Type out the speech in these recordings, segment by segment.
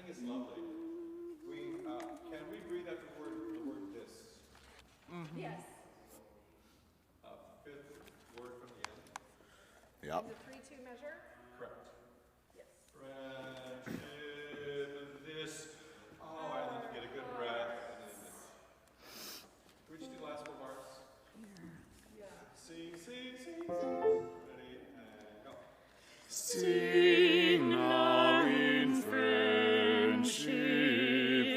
timing is lovely. Can we breathe out the word this? Mm-hmm. Yes. Fifth word from the end. Yep. The 3-2 measure? Correct. Yes. Friendship, this. Oh, I need to get a good breath. Can we just do the last 4 bars? Yeah. Sing, sing, sing, sing. Ready, and go. Sing now in friendship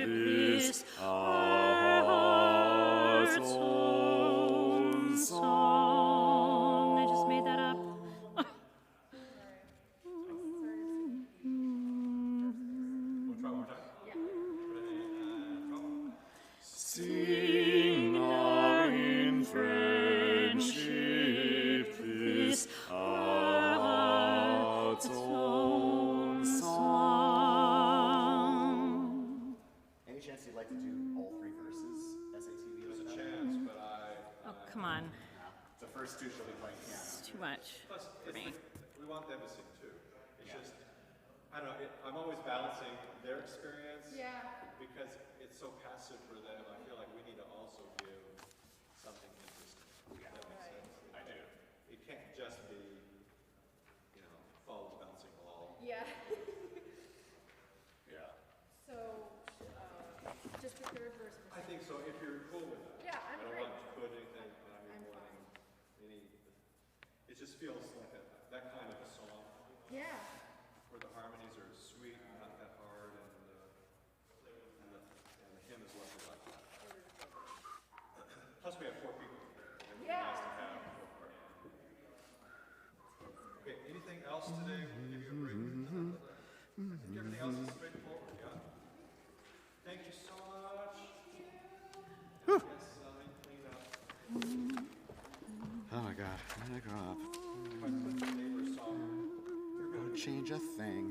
this our heart's own song. I just made that up. We'll try one more time. Yeah. Ready, and go. Sing now in friendship this our heart's own song. Any chance you'd like to do all 3 verses, SATV? There's a chance, but Oh, come on. The first 2 she'll be playing piano. It's too much plus, for me. we want them to sing too. It's just, I don't know, I'm always balancing their experience. Yeah. Because it's so passive for them, I feel like we need to also give something interesting. Yeah. That makes sense. I do. It can't just be, follow the bouncing ball. Yeah. Yeah. So, just the third verse. I think so, if you're cool with that. Yeah, I'm I don't great. want to put anything, I'm more fine. than any, it just feels like that kind of a song, Yeah. where the harmonies are sweet, not that hard, and the hymn is lovely like that. Plus we have 4 people. It would be Yeah. nice to have 4 partners. Okay, anything else today? We'll give you a break. I think everything else is straightforward, yeah. Thank you so much. Yes, clean up. Oh my God, I'm gonna grow up. If I put the neighbor's song, Don't change a thing.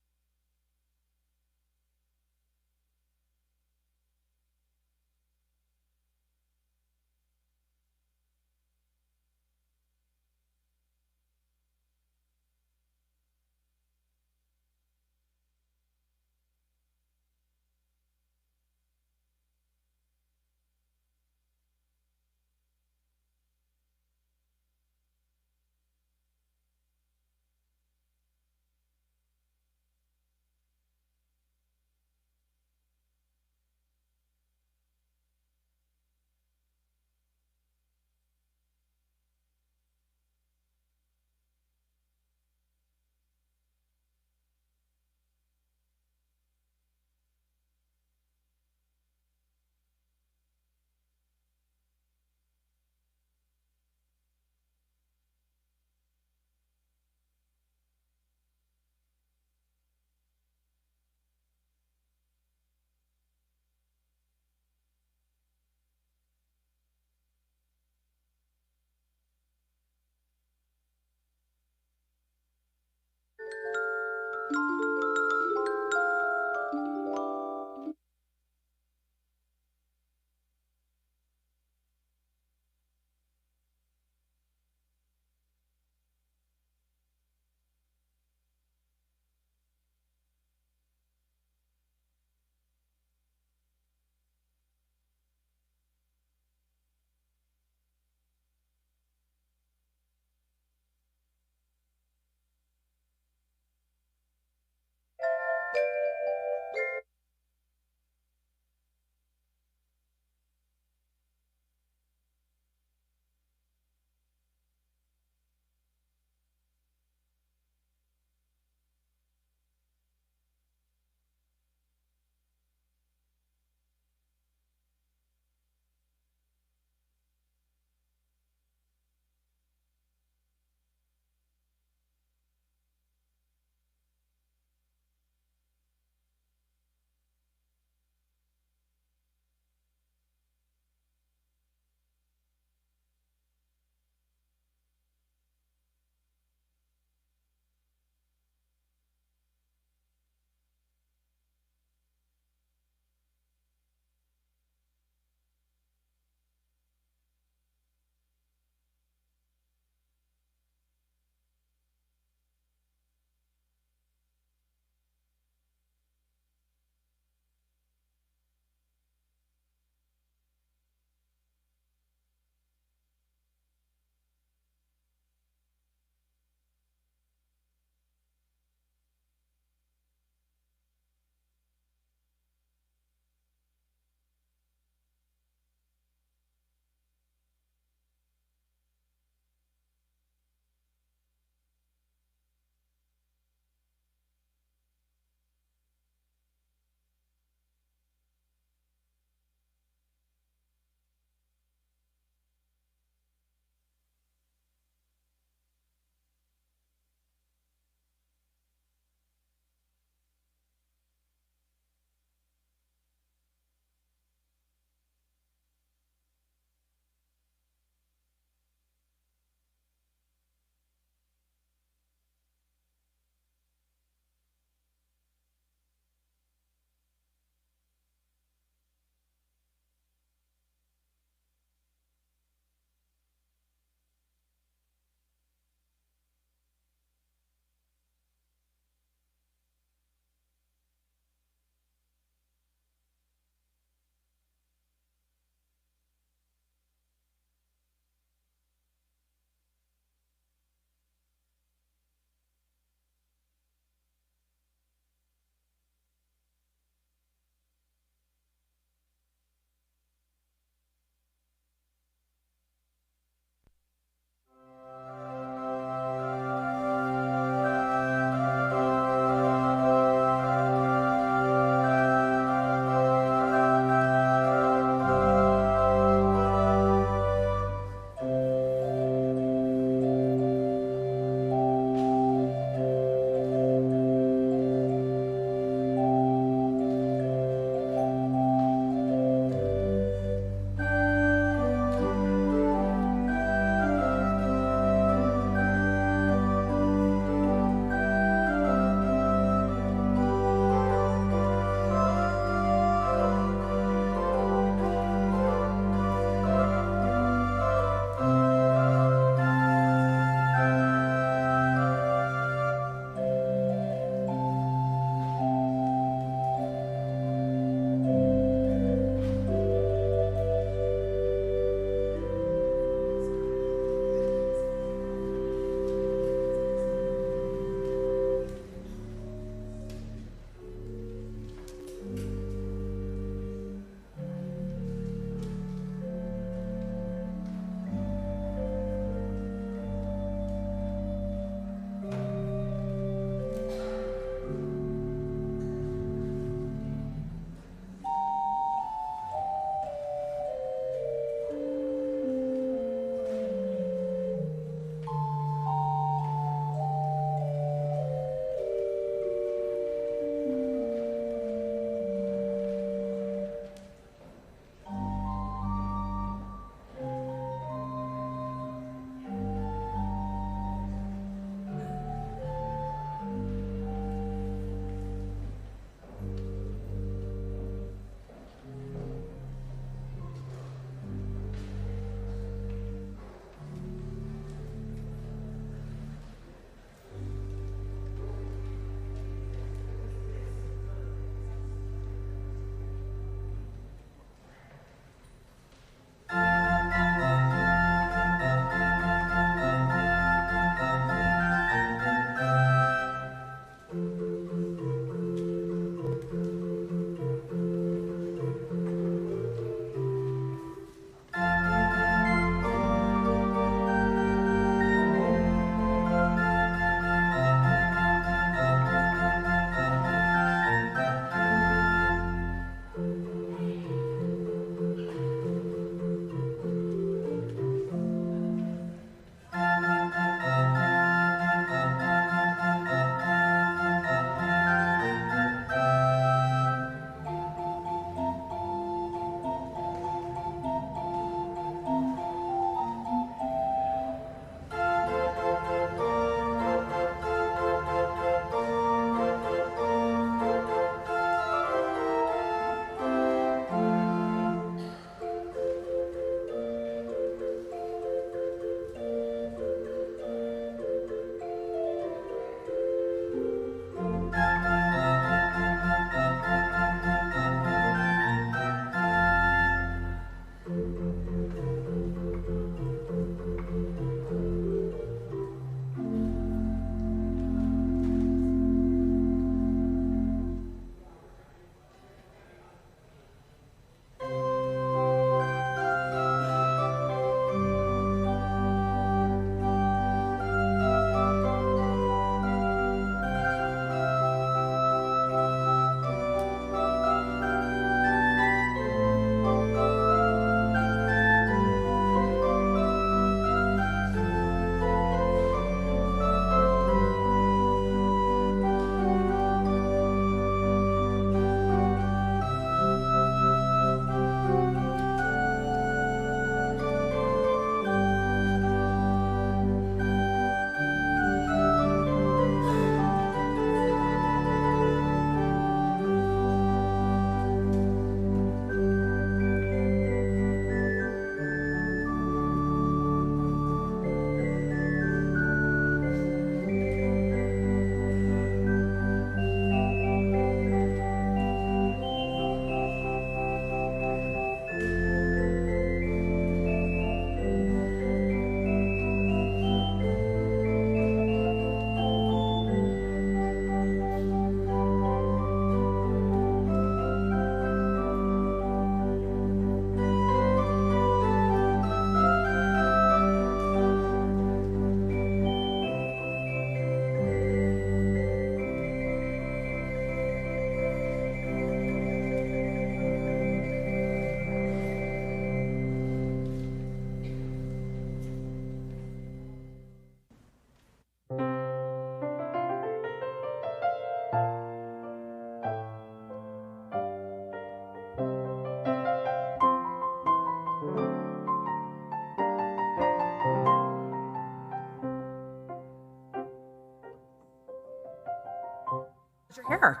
Hair.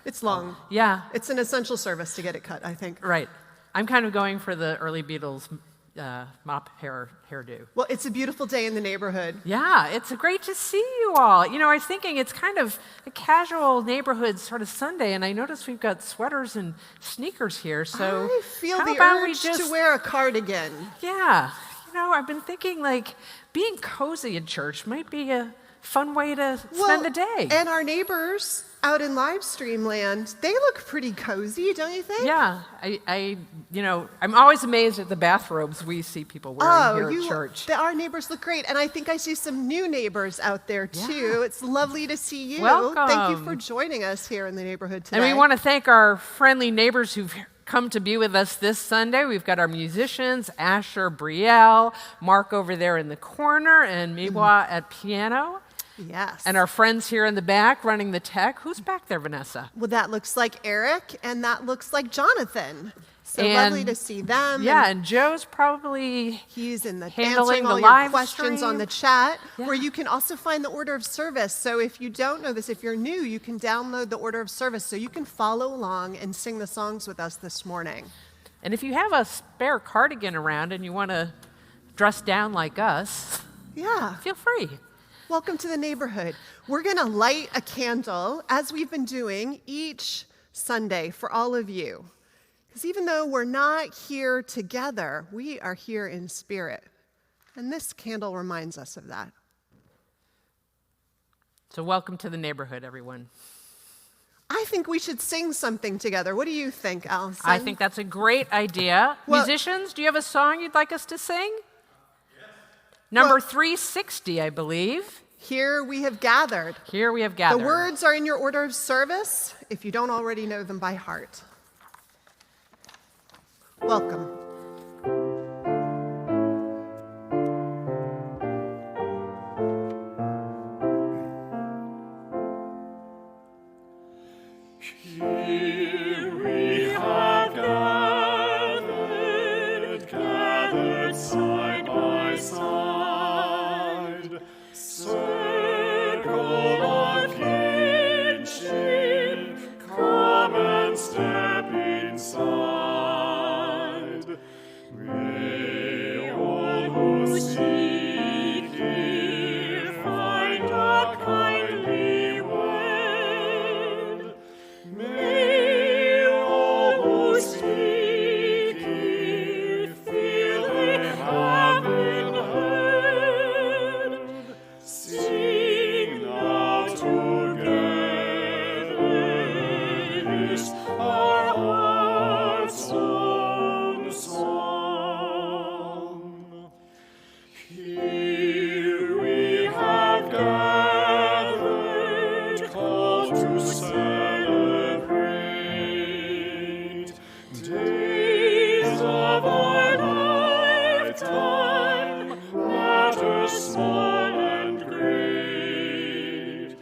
It's long. Yeah, It's an essential service to get it cut, I think. right. I'm kind of going for the early Beatles mop hairdo. Well, it's a beautiful day in the neighborhood. Yeah, it's great to see you all. You know, I was thinking it's kind of a casual neighborhood sort of Sunday, and I noticed we've got sweaters and sneakers here. So I feel how the about we urge just, to wear a cardigan. Yeah, you know, I've been thinking like being cozy in church might be a fun way to spend the day. And our neighbors out in live stream land, they look pretty cozy, don't you think? Yeah, I'm always amazed at the bathrobes we see people wearing here at church. Our neighbors look great, and I think I see some new neighbors out there too. Yeah. It's lovely to see you. Welcome. Thank you for joining us here in the neighborhood today. And we want to thank our friendly neighbors who've come to be with us this Sunday. We've got our musicians, Asher, Brielle, Mark over there in the corner, and Miwa at piano. Yes. And our friends here in the back running the tech. Who's back there, Vanessa? Well, that looks like Eric, and that looks like Jonathan. So And- lovely to see them. Yeah, and Joe's probably He's in the handling answering all the your live questions on stream. the chat, Yeah. where you can also find the order of service. So if you don't know this, if you're new, you can download the order of service so you can follow along and sing the songs with us this morning. And if you have a spare cardigan around and you want to dress down like us, Yeah. feel free. Welcome to the neighborhood. We're going to light a candle, as we've been doing each Sunday for all of you. Because even though we're not here together, we are here in spirit. And this candle reminds us of that. So welcome to the neighborhood, everyone. I think we should sing something together. What do you think, Alyson? I think that's a great idea. Well- Musicians, do you have a song you'd like us to sing? Number 360, I believe. Here we have gathered. Here we have gathered. The words are in your order of service, if you don't already know them by heart. Welcome. Here we have gathered side by side, circle of kinship, come and step inside. May all who seek here find a kindly word. May all who speak here feel they have been heard. Sing now together this our heart's own song. Here we have gathered, called to celebrate days of our lifetime, matters small and great.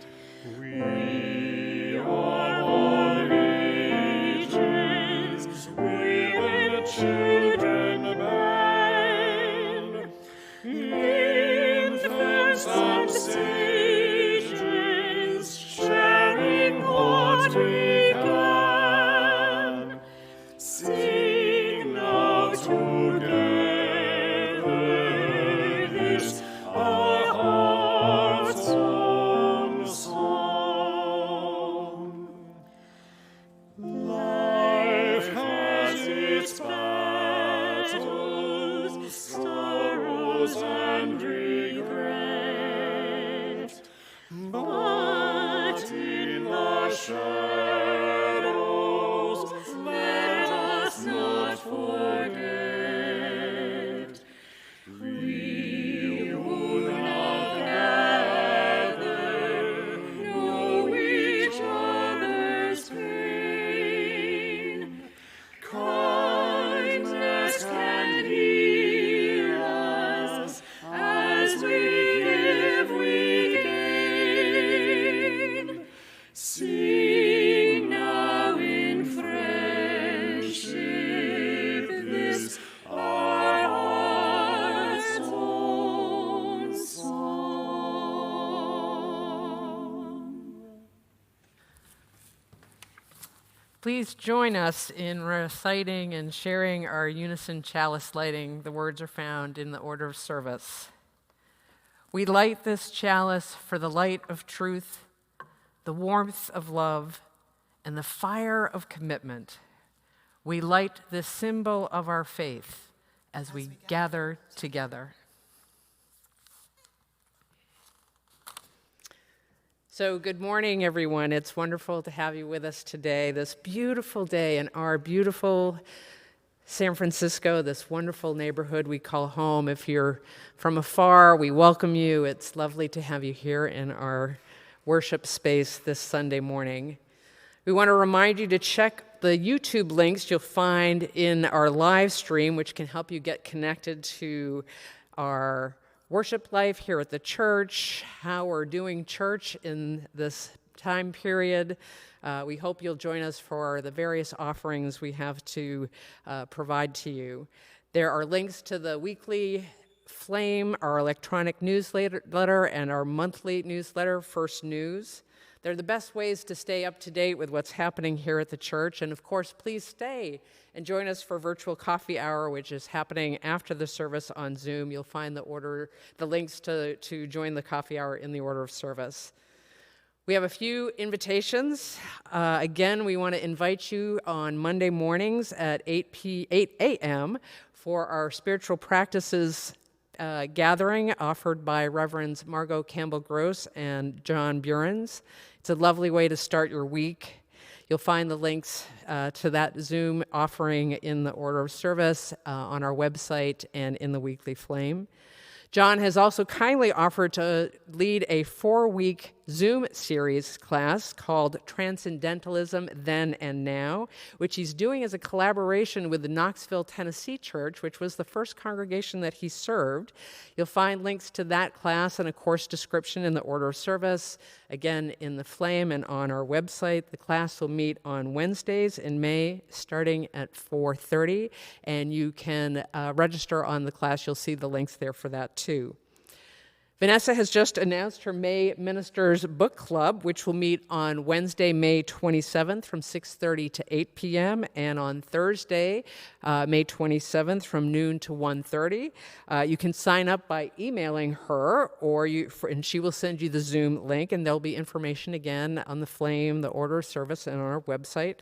We are all ages, women, children, men, infants and sages, sharing what began. Sing now together this our heart's own song. Life has its battles, sorrows and regret, but in the shadows let us not forget. We who now gather know each other's pain. Kindness can heal us as we give, we gain. Please join us in reciting and sharing our unison chalice lighting. The words are found in the order of service. We light this chalice for the light of truth, the warmth of love, and the fire of commitment. We light this symbol of our faith as we gather together. So good morning, everyone. It's wonderful to have you with us today, this beautiful day in our beautiful San Francisco, this wonderful neighborhood we call home. If you're from afar, we welcome you. It's lovely to have you here in our worship space this Sunday morning. We want to remind you to check the YouTube links you'll find in our live stream, which can help you get connected to our worship life here at the church, how we're doing church in this time period. We hope you'll join us for the various offerings we have to provide to you. There are links to the weekly Flame, our electronic newsletter, and our monthly newsletter, First News. They're the best ways to stay up to date with what's happening here at the church. And of course, please stay and join us for virtual coffee hour, which is happening after the service on Zoom. You'll find the links to join the coffee hour in the order of service. We have a few invitations. Again, we want to invite you on Monday mornings at 8 a.m. for our spiritual practices gathering offered by Reverends Margot Campbell-Gross and John Burens. It's a lovely way to start your week. You'll find the links to that Zoom offering in the order of service on our website and in the weekly Flame. John has also kindly offered to lead a 4-week Zoom series class called Transcendentalism Then and Now, which he's doing as a collaboration with the Knoxville, Tennessee church, which was the first congregation that he served. You'll find links to that class and a course description in the order of service, again in the Flame and on our website. The class will meet on Wednesdays in May starting at 4:30, and you can register on the class. You'll see the links there for that too. Vanessa has just announced her May Ministers Book Club, which will meet on Wednesday, May 27th from 6:30 to 8 p.m. and on Thursday, May 27th from noon to 1:30. You can sign up by emailing her, and she will send you the Zoom link, and there'll be information again on the Flame, the order of service, and on our website.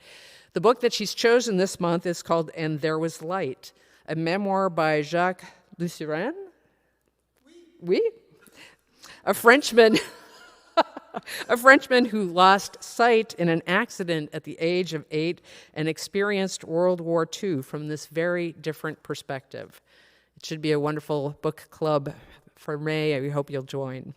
The book that she's chosen this month is called And There Was Light, a memoir by Jacques Lucien. Oui? A Frenchman who lost sight in an accident at the age of 8 and experienced World War II from this very different perspective. It should be a wonderful book club for May. We hope you'll join.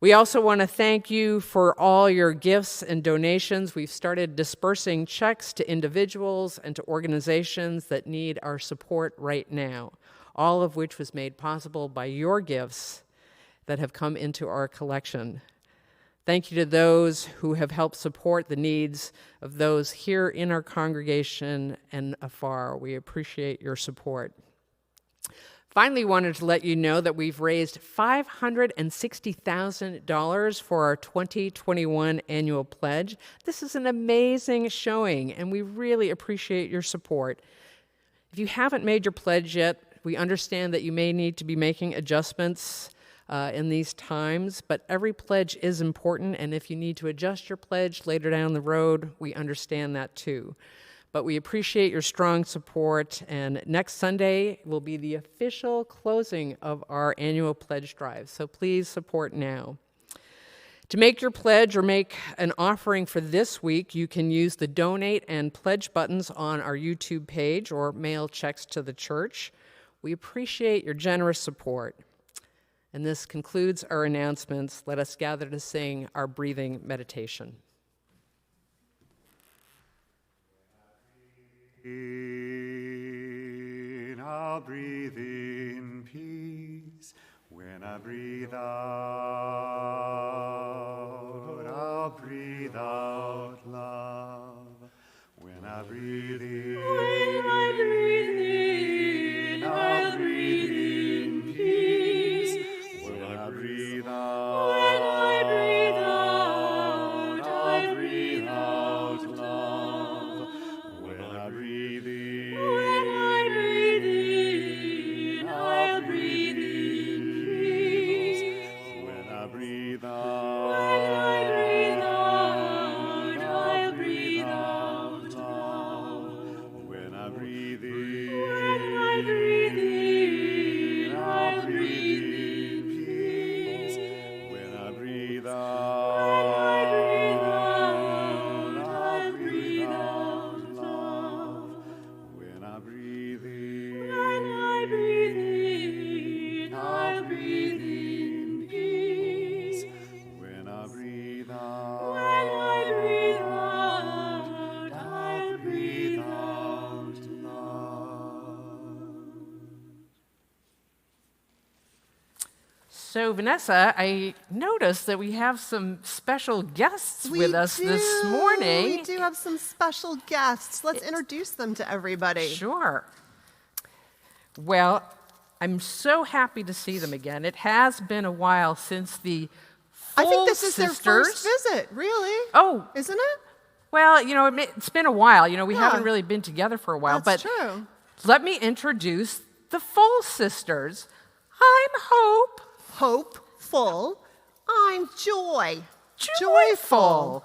We also want to thank you for all your gifts and donations. We've started dispersing checks to individuals and to organizations that need our support right now, all of which was made possible by your gifts that have come into our collection. Thank you to those who have helped support the needs of those here in our congregation and afar. We appreciate your support. Finally, wanted to let you know that we've raised $560,000 for our 2021 annual pledge. This is an amazing showing, and we really appreciate your support. If you haven't made your pledge yet, we understand that you may need to be making adjustments in these times, but every pledge is important, and if you need to adjust your pledge later down the road, we understand that too. But we appreciate your strong support, and next Sunday will be the official closing of our annual pledge drive, so please support now. To make your pledge or make an offering for this week, you can use the donate and pledge buttons on our YouTube page or mail checks to the church. We appreciate your generous support. And this concludes our announcements. Let us gather to sing our breathing meditation. I'll breathe in peace. When I breathe out, I'll breathe out love. When I breathe in, I'll breathe in peace. When I breathe out, I'll breathe out love. breathe out. I'll breathe out loud. When I breathe in, I'll breathe in. I'll breathe in peace. When I breathe out, I'll breathe out love. When I breathe in, I'll breathe in. I'll breathe in peace. when I breathe out, I'll breathe out. I'll breathe breathe out love. So, Vanessa, I noticed that we have some special guests with us this morning. We do have some special guests. Let's introduce them to everybody. Sure. Well, I'm so happy to see them again. It has been a while since the I think full this is their first sisters- visit, really. Oh, Isn't it? well, you know, it's been a while. You know, we Yeah. haven't really been together for a while. That's but true. let me introduce the full sisters. I'm Hope. Hopeful. I'm Joy. Joyful.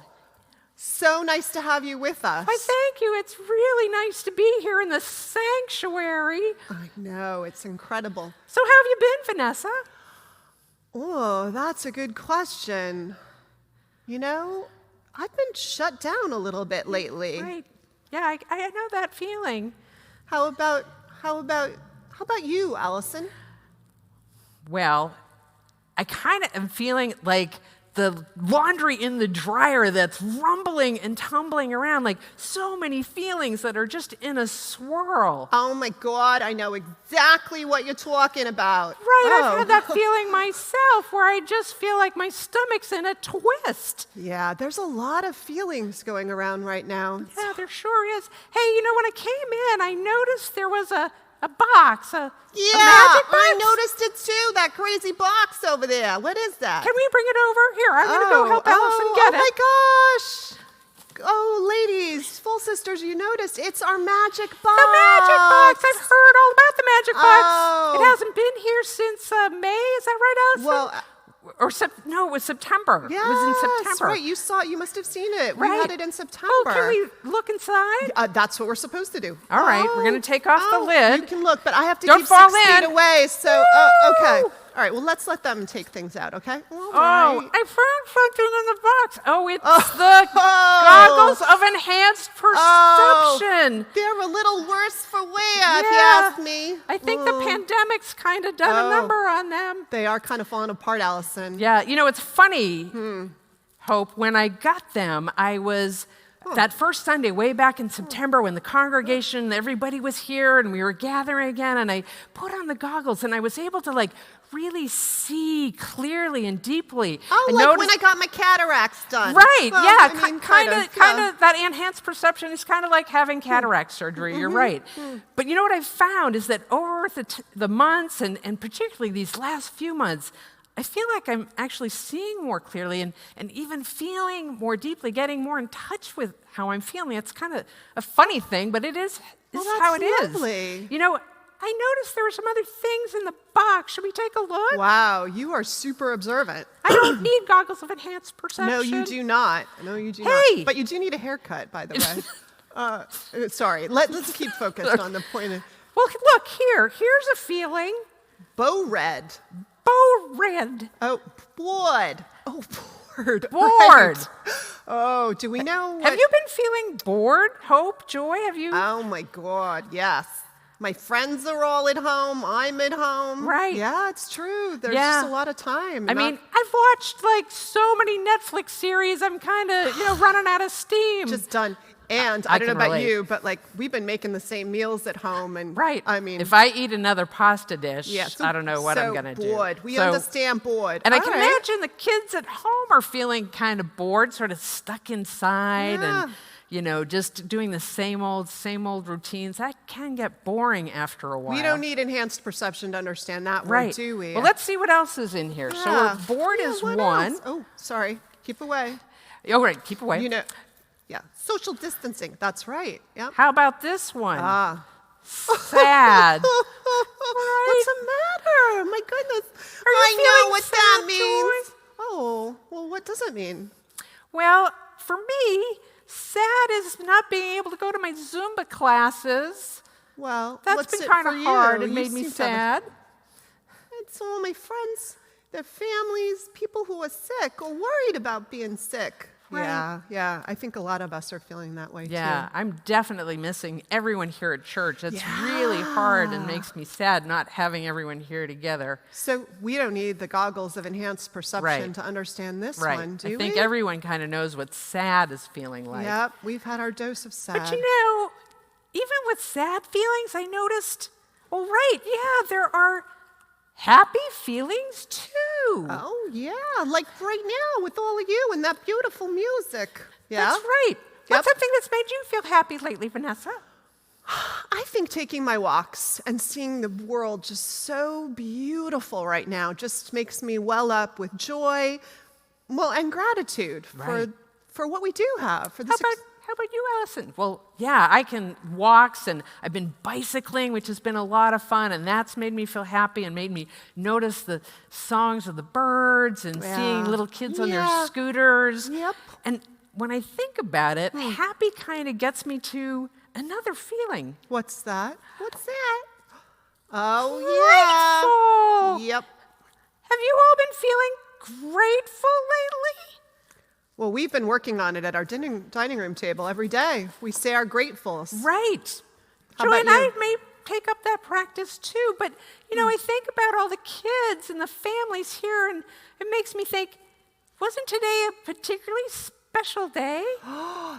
So nice to have you with us. Why, thank you. It's really nice to be here in the sanctuary. I know, it's incredible. So how have you been, Vanessa? Oh, that's a good question. You know, I've been shut down a little bit lately. Right. Yeah, I know that feeling. How about you, Alyson? Well, I kind of am feeling like the laundry in the dryer that's rumbling and tumbling around, like so many feelings that are just in a swirl. Oh my God, I know exactly what you're talking about. Right, Oh. I've had that feeling myself where I just feel like my stomach's in a twist. Yeah, there's a lot of feelings going around right now. Yeah, there sure is. Hey, you know, when I came in, I noticed there was a box, a Yeah, magic box. I noticed it too, that crazy box over there. What is that? Can we bring it over? Here, I'm going to go help Alyson get it. Oh my gosh. Oh, ladies, full sisters, you noticed it's our magic box. The magic box. I've heard all about the magic box. Oh. It hasn't been here since May. Is that right, Alyson? Well, or no, it was September. yes, It was in September. right. You must have seen it. Right. We had it in September. Oh, can we look inside? That's what we're supposed to do. All right, we're gonna take off the lid. You can look, but I have to Don't keep fall 6 feet in. away. So, okay. Woo! All right. Well, let's let them take things out. Okay. All Oh, right. I found something in the box. Oh, it's the goggles of enhanced perception. They're a little worse for wear, if you Yeah. ask me. I think the pandemic's kind of done a number on them. They are kind of falling apart, Alyson. Yeah, you know, it's funny, Hope, when I got them, I was, that first Sunday, way back in September, when the congregation, everybody was here and we were gathering again, and I put on the goggles and I was able to, like, really see clearly and deeply. Oh, like when I got my cataracts done. Right, Well, yeah, I mean, kind of, yeah. that enhanced perception is kind of like having cataract surgery, you're right. But you know what I've found is that over the months, and particularly these last few months, I feel like I'm actually seeing more clearly and even feeling more deeply, getting more in touch with how I'm feeling. It's kind of a funny thing, but it is Well, how it that's is. lovely. You know, I noticed there were some other things in the box. Should we take a look? Wow, you are super observant. I don't need goggles of enhanced perception. No, you do not. No, you do Hey! not. But you do need a haircut, by the way. Sorry, let's keep focused on the point of Well, look here. Here's a feeling. bow red. Bow red. Oh, bored. Oh, bored. Bored. Right. Oh, do we know what... Have you been feeling bored, Hope, Joy? Have you? Oh, my God, yes. My friends are all at home. I'm at home. Right. Yeah, it's true. There's Yeah. just a lot of time. I mean, I've watched like so many Netflix series. I'm kind of, running out of steam. Just done. And I I don't know can about relate. you, but like we've been making the same meals at home, and right. I mean, if I eat another pasta dish, yes, I don't know what I'm going to do. bored. We So- understand bored. And I All can right. imagine the kids at home are feeling kind of bored, sort of stuck inside Yeah. and, just doing the same old routines. That can get boring after a while. We don't need enhanced perception to understand that right. word, do we? Well, let's see what else is in here. Yeah. So we're bored Yeah, is what one. else? Oh, sorry. Keep away. Oh, right. Keep away. Yeah. Social distancing. That's right. Yeah. How about this one? Ah. Sad. What's the matter? My goodness. Are you I know feeling what sad, that means. Joy? Oh, well, what does it mean? Well, for me, sad is not being able to go to my Zumba classes. Well, That's what's been it kind for of you? hard and You made me seem to have sad. It's all my friends, their families, people who are sick or worried about being sick. Right. Yeah. I think a lot of us are feeling that way Yeah, too. I'm definitely missing everyone here at church. It's really hard and makes me sad not having everyone here together. So we don't need the goggles of enhanced perception Right. to understand this Right. one, do we? I think everyone kind of knows what sad is feeling like. Yep, we've had our dose of sad. But you know, even with sad feelings, I noticed, well, right, yeah, there are happy feelings too. Oh, yeah, like right now with all of you and that beautiful music. Yeah. That's right. What's something that's made you feel happy lately, Vanessa? I think taking my walks and seeing the world just so beautiful right now just makes me well up with joy, well, and gratitude Right. for what we do have. For this How about you, Alyson? Well, yeah, I can walks, and I've been bicycling, which has been a lot of fun, and that's made me feel happy and made me notice the songs of the birds and seeing little kids on their scooters. Yep. And when I think about it, happy kind of gets me to another feeling. What's that? What's that? Oh, Grateful. yeah. Yep. Have you all been feeling grateful lately? Well, we've been working on it at our dining room table every day. We say our gratefuls. Right. How Joy about and I you? may take up that practice too, but you know, I think about all the kids and the families here, and it makes me think, wasn't today a particularly special day?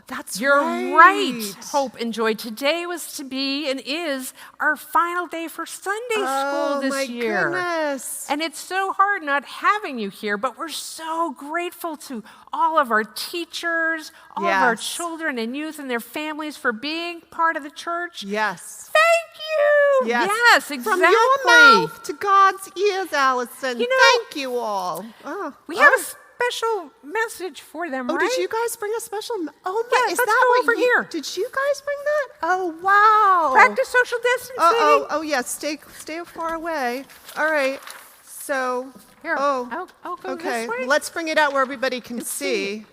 That's You're right. right, Hope and Joy. Today was to be and is our final day for Sunday school this my year. Goodness. And it's so hard not having you here, but we're so grateful to all of our teachers, all of our Yes. children and youth and their families for being part of the church. Yes. Thank you. Yes. exactly. From your mouth to God's ears, Alyson. You know, Thank you all. Oh, We have a special message for them, Oh, right? did you guys bring a special? Oh my! Yeah, is let's that go what over you, here. Did you guys bring that? Oh wow! Practice social distancing. Oh yeah. Stay far away. All right. So. Here, Oh. I'll go Okay. this way. Let's bring it out where everybody can see. see.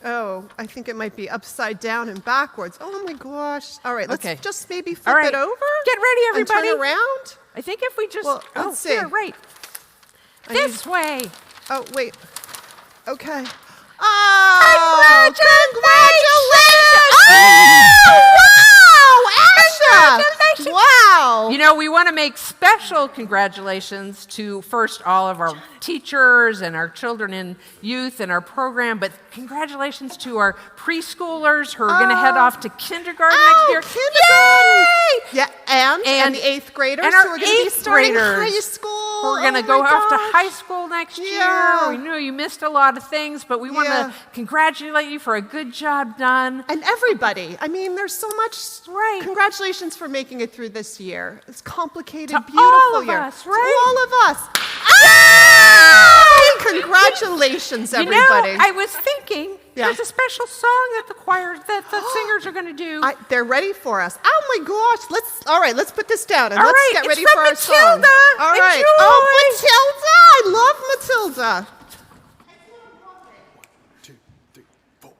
Oh, I think it might be upside down and backwards. Oh my gosh! All right. Let's Okay. just maybe All flip right. it over. Get ready, everybody. And turn around. I think if we just Well, let's see. Here, right. I This way. Oh wait. Okay. Oh! Congratulations! Oh, wow! You know, we want to make special congratulations to first all of our teachers and our children and youth in our program, but congratulations to our preschoolers who are going to head off to kindergarten next year. Kindergarten! Yay! Yeah, and the eighth graders and who our are going to be eighth starting graders high school. who are going to Oh go my off to gosh. high school next Yeah. year. We know you missed a lot of things, but we want Yeah. to congratulate you for a good job done. And everybody. I mean, there's so much. Right. Congratulations for making it through this year. It's complicated, To beautiful all of year. us, To right? all of us. Yay! Congratulations, everybody. You know, I was thinking Yeah. there's a special song that the singers are going to do. They're ready for us. Oh my gosh! All right. Let's put this down and All let's right, get it's ready from for our song. Matilda. All right. Enjoy. Oh, Matilda! I love Matilda. 1, 2, 3, 4.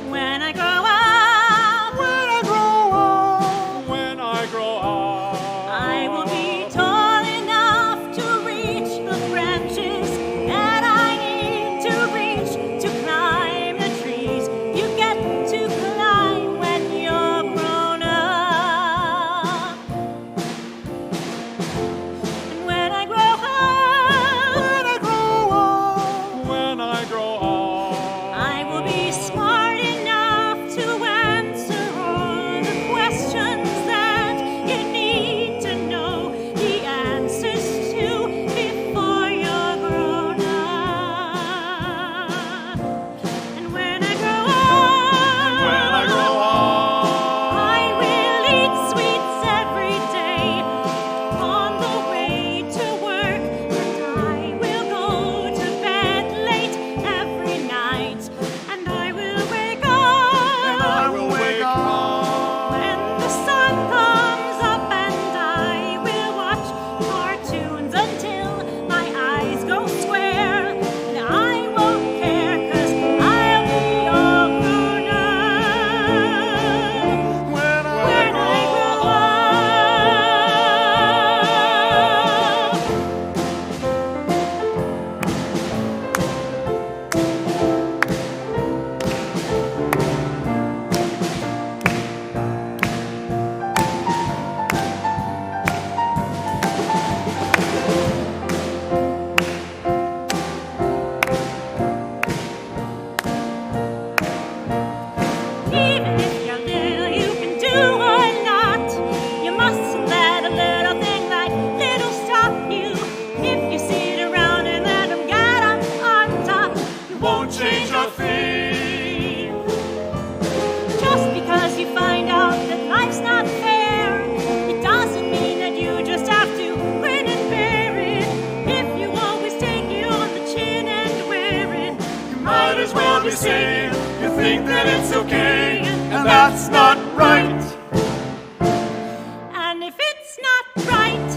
When I grow up, When I grow up, when I grow up, I will be tall enough to reach the branches that I need to reach to climb the trees you get to climb when you're grown up. And when I grow up, what we say. You think that it's okay, and that's not right. And if it's not right,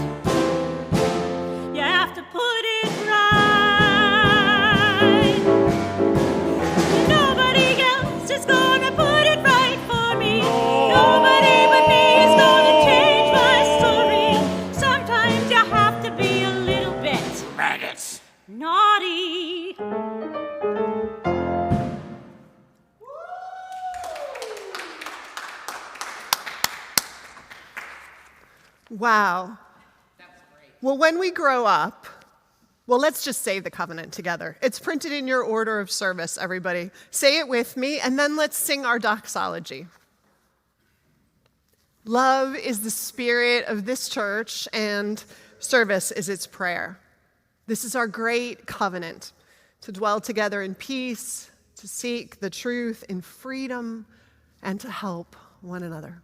you have to put it right. Nobody else is gonna put it right for me. Nobody but me is gonna change my story. Sometimes you have to be a little bit Maggots. naughty. Wow. Well, when we grow up, well, let's just say the covenant together. It's printed in your order of service, everybody. Say it with me, and then let's sing our doxology. Love is the spirit of this church, and service is its prayer. This is our great covenant, to dwell together in peace, to seek the truth in freedom, and to help one another.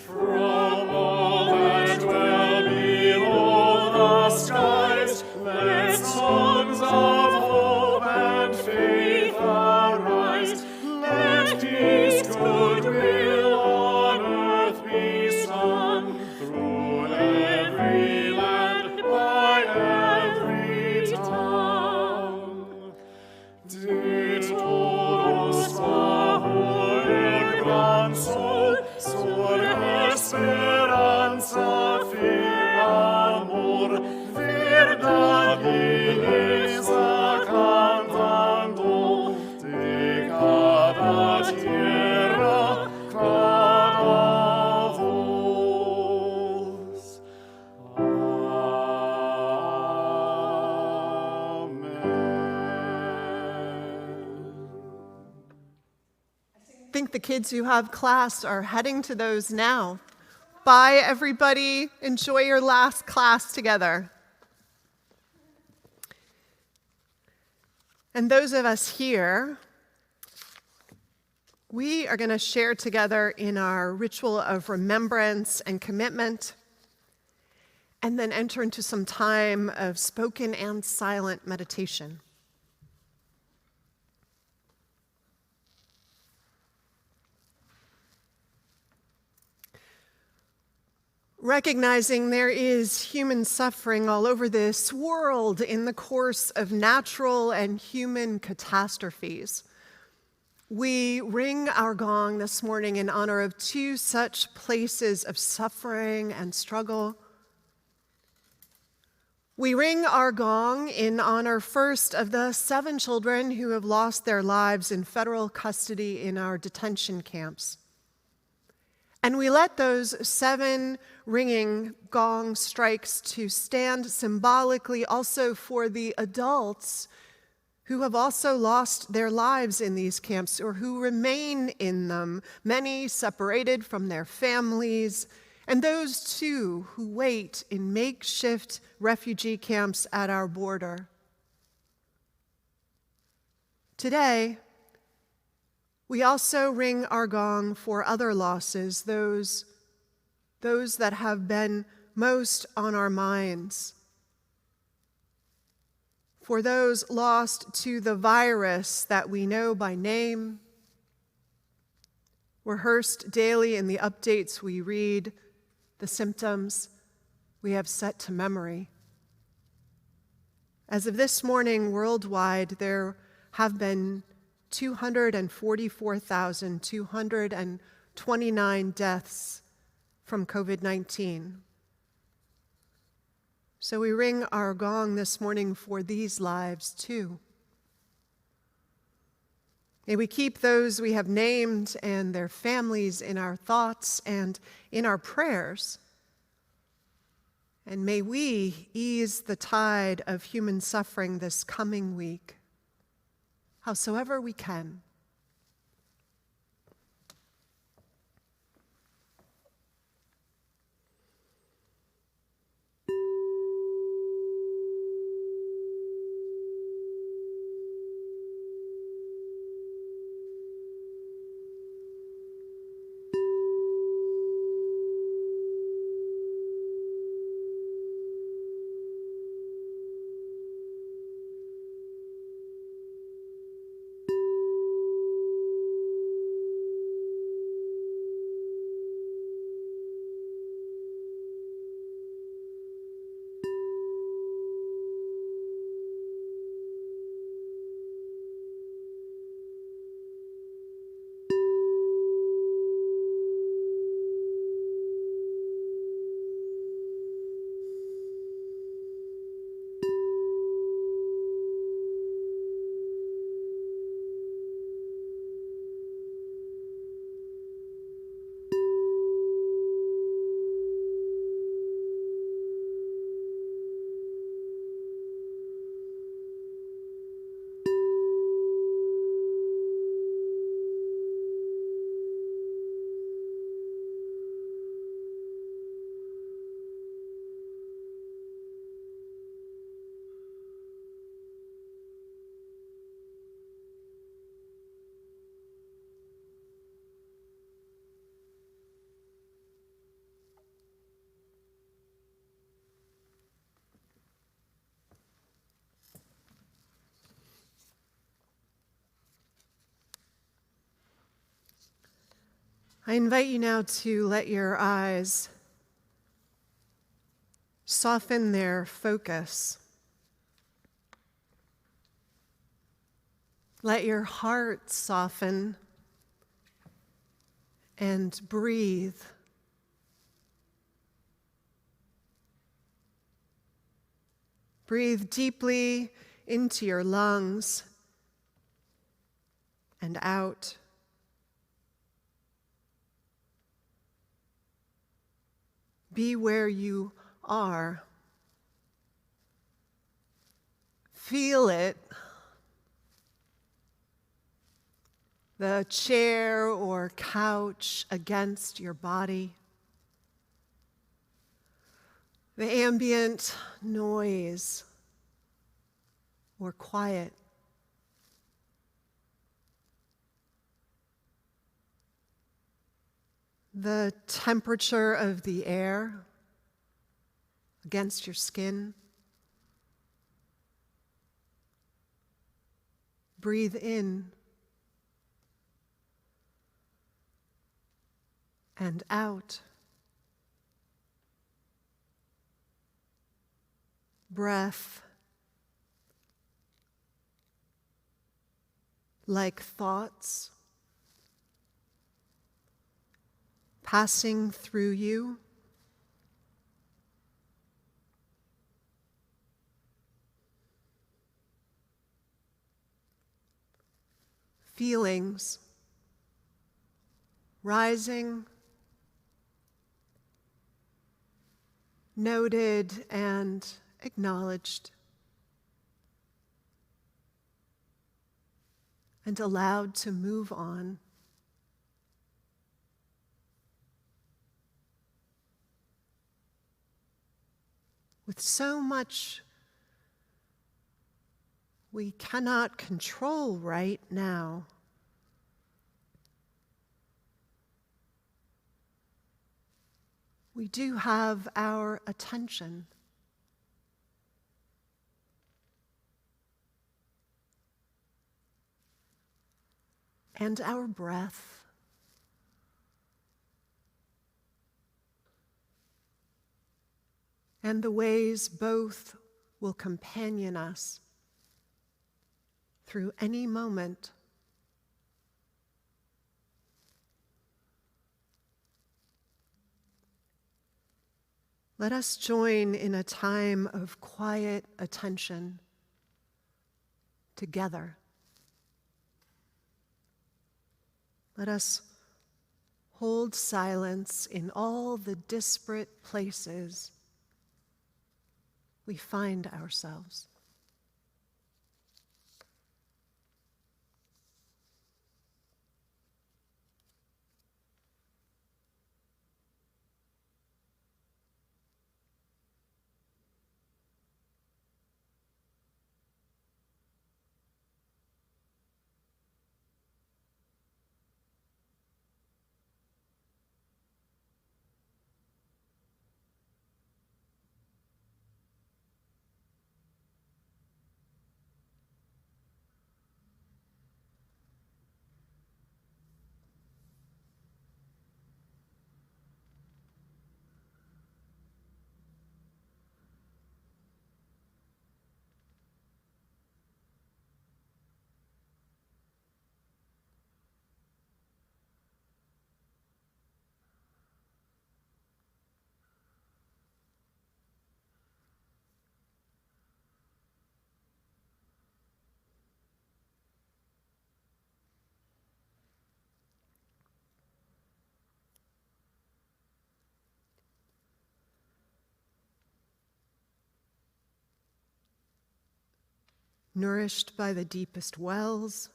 From all that dwell below the skies, let songs of hope and faith arise. Let peace, goodwill on earth be sung, through every land, by every tongue. De todos bajo el gran sol, sur esperanza, fiel amor, verdad y belleza cantando, de cada tierra, cada voz. I think the kids who have class are heading to those now. Bye, everybody. Enjoy your last class together. And those of us here, we are going to share together in our ritual of remembrance and commitment, and then enter into some time of spoken and silent meditation. Recognizing there is human suffering all over this world in the course of natural and human catastrophes, we ring our gong this morning in honor of two such places of suffering and struggle. We ring our gong in honor first of the 7 children who have lost their lives in federal custody in our detention camps. And we let those 7 ringing gong strikes to stand symbolically also for the adults who have also lost their lives in these camps or who remain in them, many separated from their families, and those too who wait in makeshift refugee camps at our border. Today, we also ring our gong for other losses, those that have been most on our minds. For those lost to the virus that we know by name, rehearsed daily in the updates we read, the symptoms we have set to memory. As of this morning, worldwide, there have been 244,229 deaths from COVID-19. So we ring our gong this morning for these lives too. May we keep those we have named and their families in our thoughts and in our prayers. And may we ease the tide of human suffering this coming week, howsoever we can. I invite you now to let your eyes soften their focus. Let your heart soften and breathe. Breathe deeply into your lungs and out. Be where you are. Feel it. The chair or couch against your body. The ambient noise or quiet. The temperature of the air against your skin. Breathe in and out. Breath, like thoughts, passing through you. Feelings rising, noted and acknowledged, and allowed to move on. With so much we cannot control right now, we do have our attention. And our breath. And the ways both will companion us through any moment. Let us join in a time of quiet attention together. Let us hold silence in all the disparate places we find ourselves. Nourished by the deepest wells,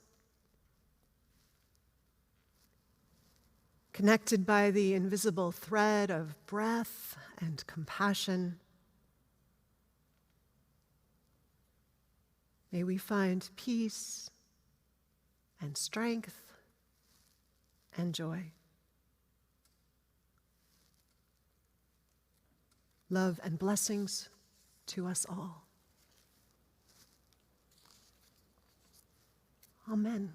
connected by the invisible thread of breath and compassion, may we find peace and strength and joy. Love and blessings to us all. Amen.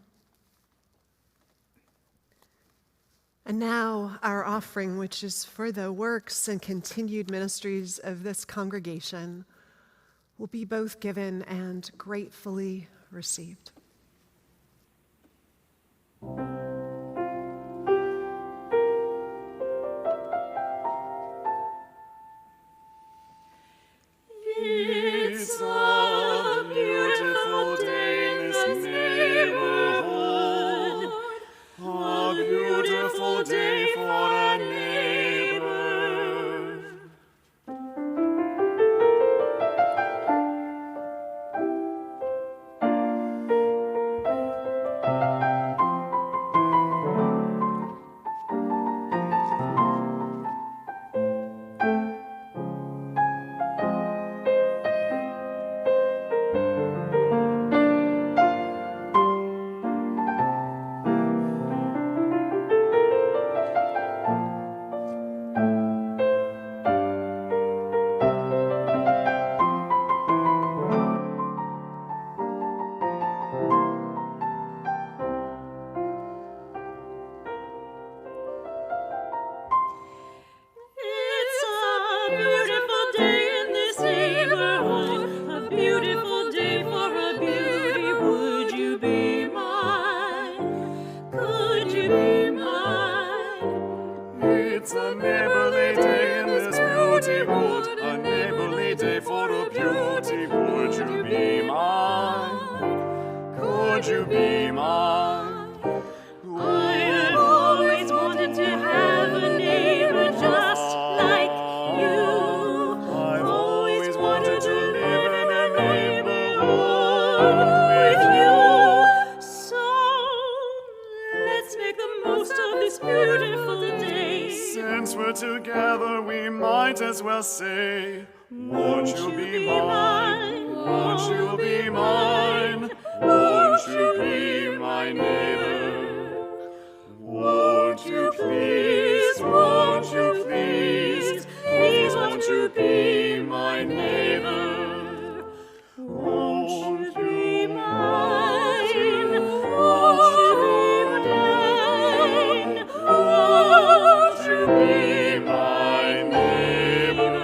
And now our offering, which is for the works and continued ministries of this congregation, will be both given and gratefully received. It's a beautiful day in this neighborhood, a beautiful day for a neighbor. It's a beautiful day in this neighborhood, a beautiful day for a beauty. Would you be mine? Could you be mine? It's a neighborly day in this beauty wood, a neighborly day for a beauty. Would you be mine? Could you be mine? I have always wanted to have a neighbor just like you. I've always wanted to live in a neighborhood With you. So let's make the most of this beautiful day. Since we're together, we might as well say, won't you be mine? Won't you be mine? Won't you be my neighbor? Won't you please, won't you please, please won't you be my neighbor? Won't you be mine? Won't you be mine? Won't you be my neighbor?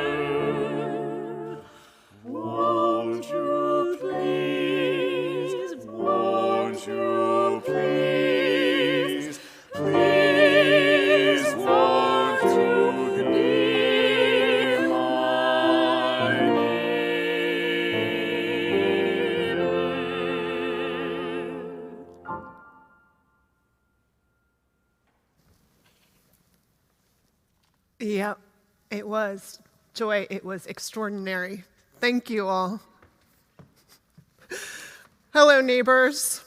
Won't you please, won't you please, please won't you be my neighbor? Yep, it was. Joy, it was extraordinary. Thank you all. Hello, neighbors.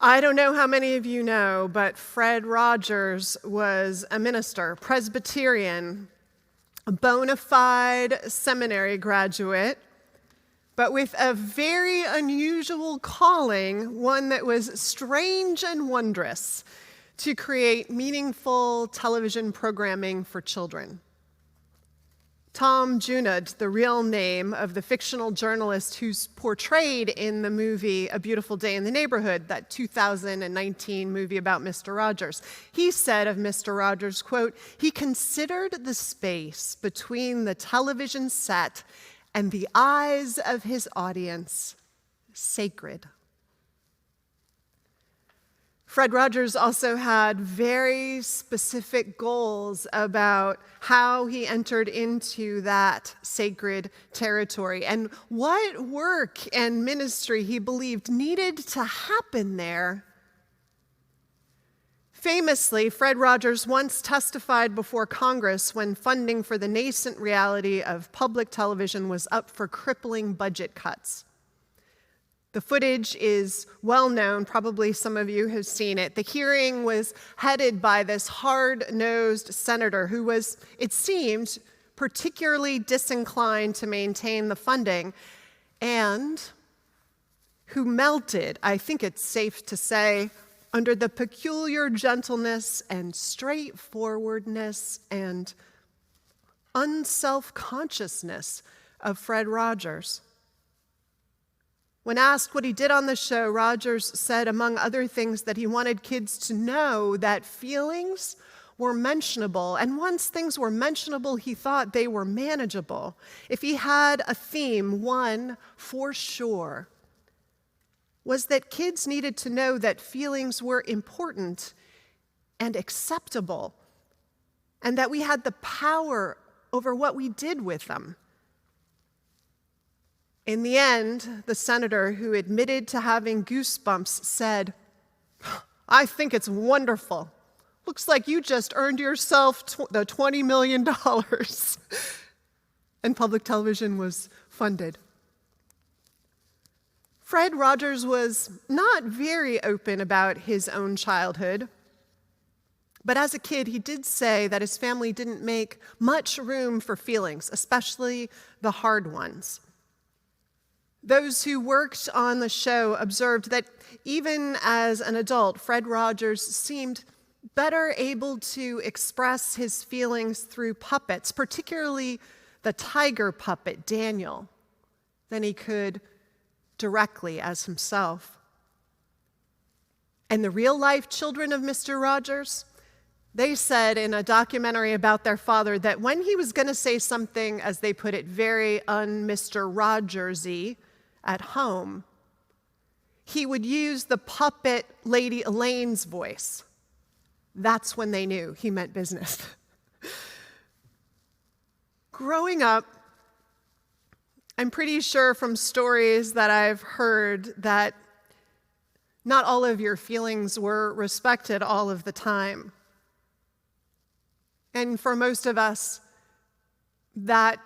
I don't know how many of you know, but Fred Rogers was a minister, Presbyterian, a bona fide seminary graduate, but with a very unusual calling, one that was strange and wondrous, to create meaningful television programming for children. Tom Junod, the real name of the fictional journalist who's portrayed in the movie A Beautiful Day in the Neighborhood, that 2019 movie about Mr. Rogers. He said of Mr. Rogers, quote, "He considered the space between the television set and the eyes of his audience sacred." Fred Rogers also had very specific goals about how he entered into that sacred territory and what work and ministry he believed needed to happen there. Famously, Fred Rogers once testified before Congress when funding for the nascent reality of public television was up for crippling budget cuts. The footage is well known, probably some of you have seen it. The hearing was headed by this hard-nosed senator who was, it seemed, particularly disinclined to maintain the funding and who melted, I think it's safe to say, under the peculiar gentleness and straightforwardness and unself-consciousness of Fred Rogers. When asked what he did on the show, Rogers said, among other things, that he wanted kids to know that feelings were mentionable, and once things were mentionable, he thought they were manageable. If he had a theme, one for sure was that kids needed to know that feelings were important and acceptable, and that we had the power over what we did with them. In the end, the senator who admitted to having goosebumps said, "I think it's wonderful. Looks like you just earned yourself the $20 million." And public television was funded. Fred Rogers was not very open about his own childhood, but as a kid, he did say that his family didn't make much room for feelings, especially the hard ones. Those who worked on the show observed that even as an adult, Fred Rogers seemed better able to express his feelings through puppets, particularly the tiger puppet, Daniel, than he could directly as himself. And the real-life children of Mr. Rogers, they said in a documentary about their father that when he was going to say something, as they put it, very un-Mr. Rogers-y at home, he would use the puppet Lady Elaine's voice. That's when they knew he meant business. Growing up, I'm pretty sure from stories that I've heard that not all of your feelings were respected all of the time. And for most of us, that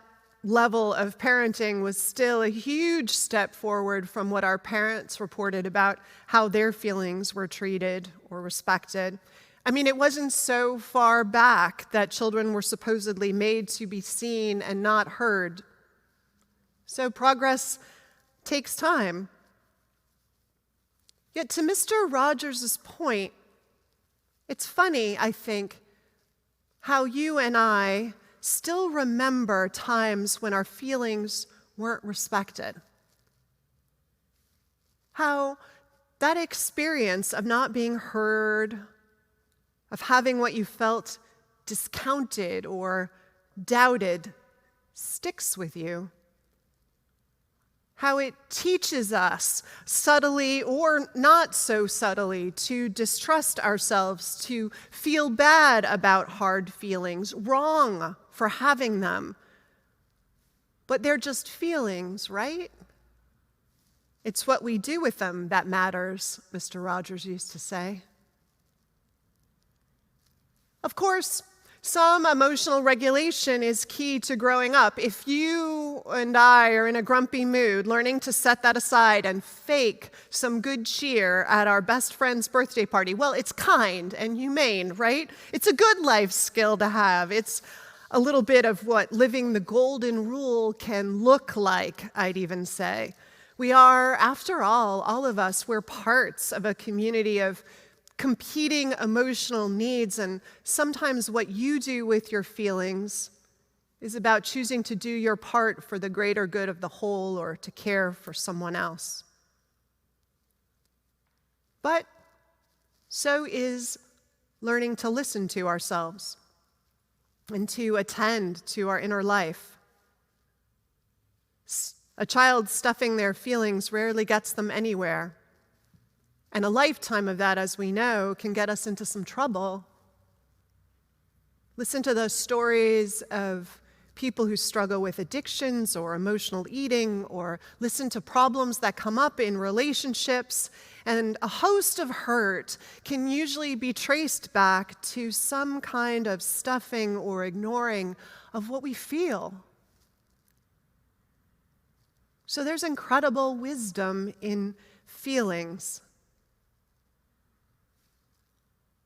level of parenting was still a huge step forward from what our parents reported about how their feelings were treated or respected. I mean, it wasn't so far back that children were supposedly made to be seen and not heard. So progress takes time. Yet to Mr. Rogers' point, it's funny, I think, how you and I still remember times when our feelings weren't respected. How that experience of not being heard, of having what you felt discounted or doubted, sticks with you. How it teaches us, subtly or not so subtly, to distrust ourselves, to feel bad about hard feelings, wrong for having them. But they're just feelings, right? It's what we do with them that matters, Mr. Rogers used to say. Of course, some emotional regulation is key to growing up. If you and I are in a grumpy mood, learning to set that aside and fake some good cheer at our best friend's birthday party, well, it's kind and humane, right? It's a good life skill to have. It's a little bit of what living the golden rule can look like, I'd even say. We are, after all of us, we're parts of a community of competing emotional needs, and sometimes what you do with your feelings is about choosing to do your part for the greater good of the whole or to care for someone else. But so is learning to listen to ourselves and to attend to our inner life. A child stuffing their feelings rarely gets them anywhere. And a lifetime of that, as we know, can get us into some trouble. Listen to the stories of people who struggle with addictions or emotional eating, or listen to problems that come up in relationships. And a host of hurt can usually be traced back to some kind of stuffing or ignoring of what we feel. So there's incredible wisdom in feelings.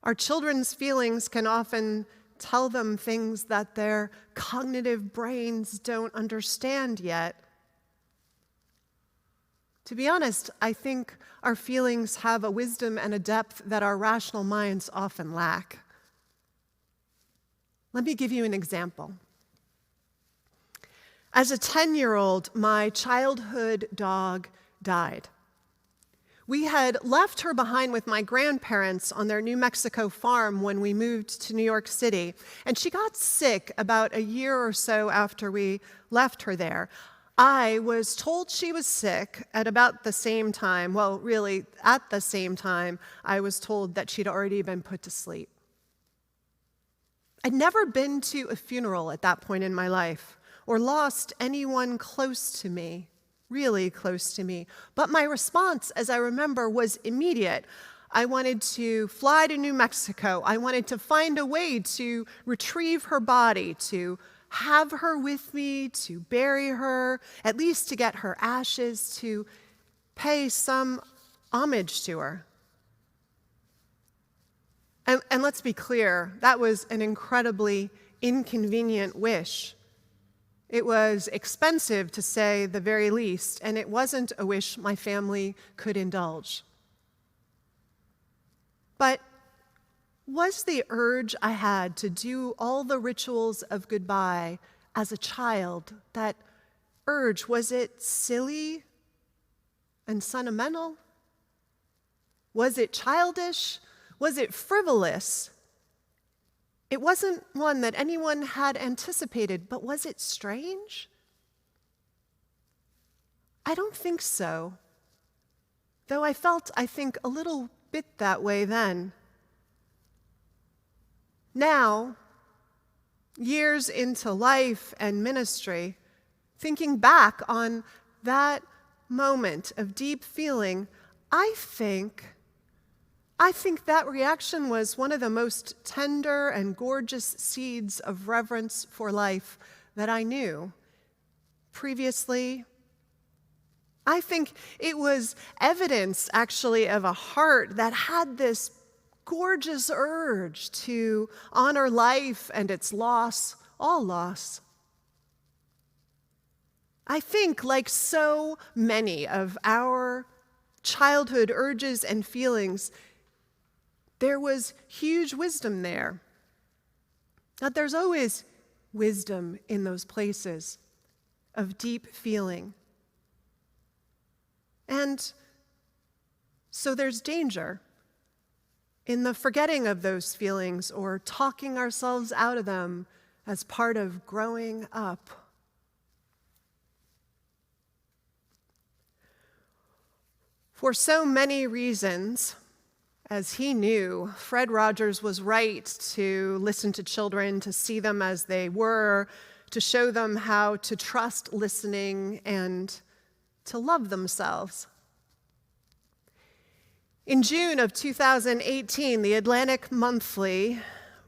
Our children's feelings can often tell them things that their cognitive brains don't understand yet. To be honest, I think our feelings have a wisdom and a depth that our rational minds often lack. Let me give you an example. As a 10-year-old, my childhood dog died. We had left her behind with my grandparents on their New Mexico farm when we moved to New York City, and she got sick about a year or so after we left her there. I was told she was sick at about the same time, well, really, at the same time, I was told that she'd already been put to sleep. I'd never been to a funeral at that point in my life or lost anyone close to me. Really close to me. But my response, as I remember, was immediate. I wanted to fly to New Mexico. I wanted to find a way to retrieve her body, to have her with me, to bury her, at least to get her ashes, to pay some homage to her. And let's be clear, that was an incredibly inconvenient wish. It was expensive, to say the very least, and it wasn't a wish my family could indulge. But was the urge I had to do all the rituals of goodbye as a child, that urge, was it silly and sentimental? Was it childish? Was it frivolous? It wasn't one that anyone had anticipated, but was it strange? I don't think so, though I felt, I think, a little bit that way then. Now, years into life and ministry, thinking back on that moment of deep feeling, I think that reaction was one of the most tender and gorgeous seeds of reverence for life that I knew. Previously, I think it was evidence, actually, of a heart that had this gorgeous urge to honor life and its loss, all loss. I think, like so many of our childhood urges and feelings, there was huge wisdom there. Now, there's always wisdom in those places of deep feeling. And so there's danger in the forgetting of those feelings or talking ourselves out of them as part of growing up. For so many reasons, as he knew, Fred Rogers was right to listen to children, to see them as they were, to show them how to trust listening and to love themselves. In June of 2018, the Atlantic Monthly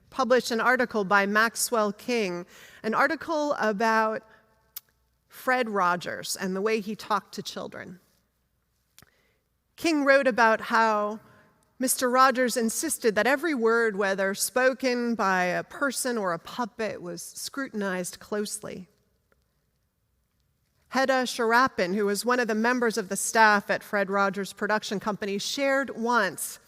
published an article by Maxwell King, an article about Fred Rogers and the way he talked to children. King wrote about how Mr. Rogers insisted that every word, whether spoken by a person or a puppet, was scrutinized closely. Hedda Sharapin, who was one of the members of the staff at Fred Rogers' production company, shared once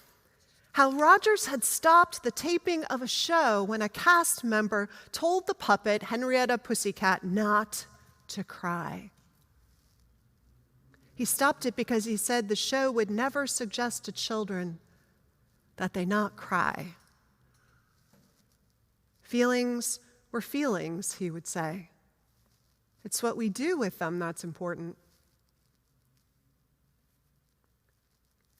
how Rogers had stopped the taping of a show when a cast member told the puppet, Henrietta Pussycat, not to cry. He stopped it because he said the show would never suggest to children that they not cry. Feelings were feelings, he would say. It's what we do with them that's important.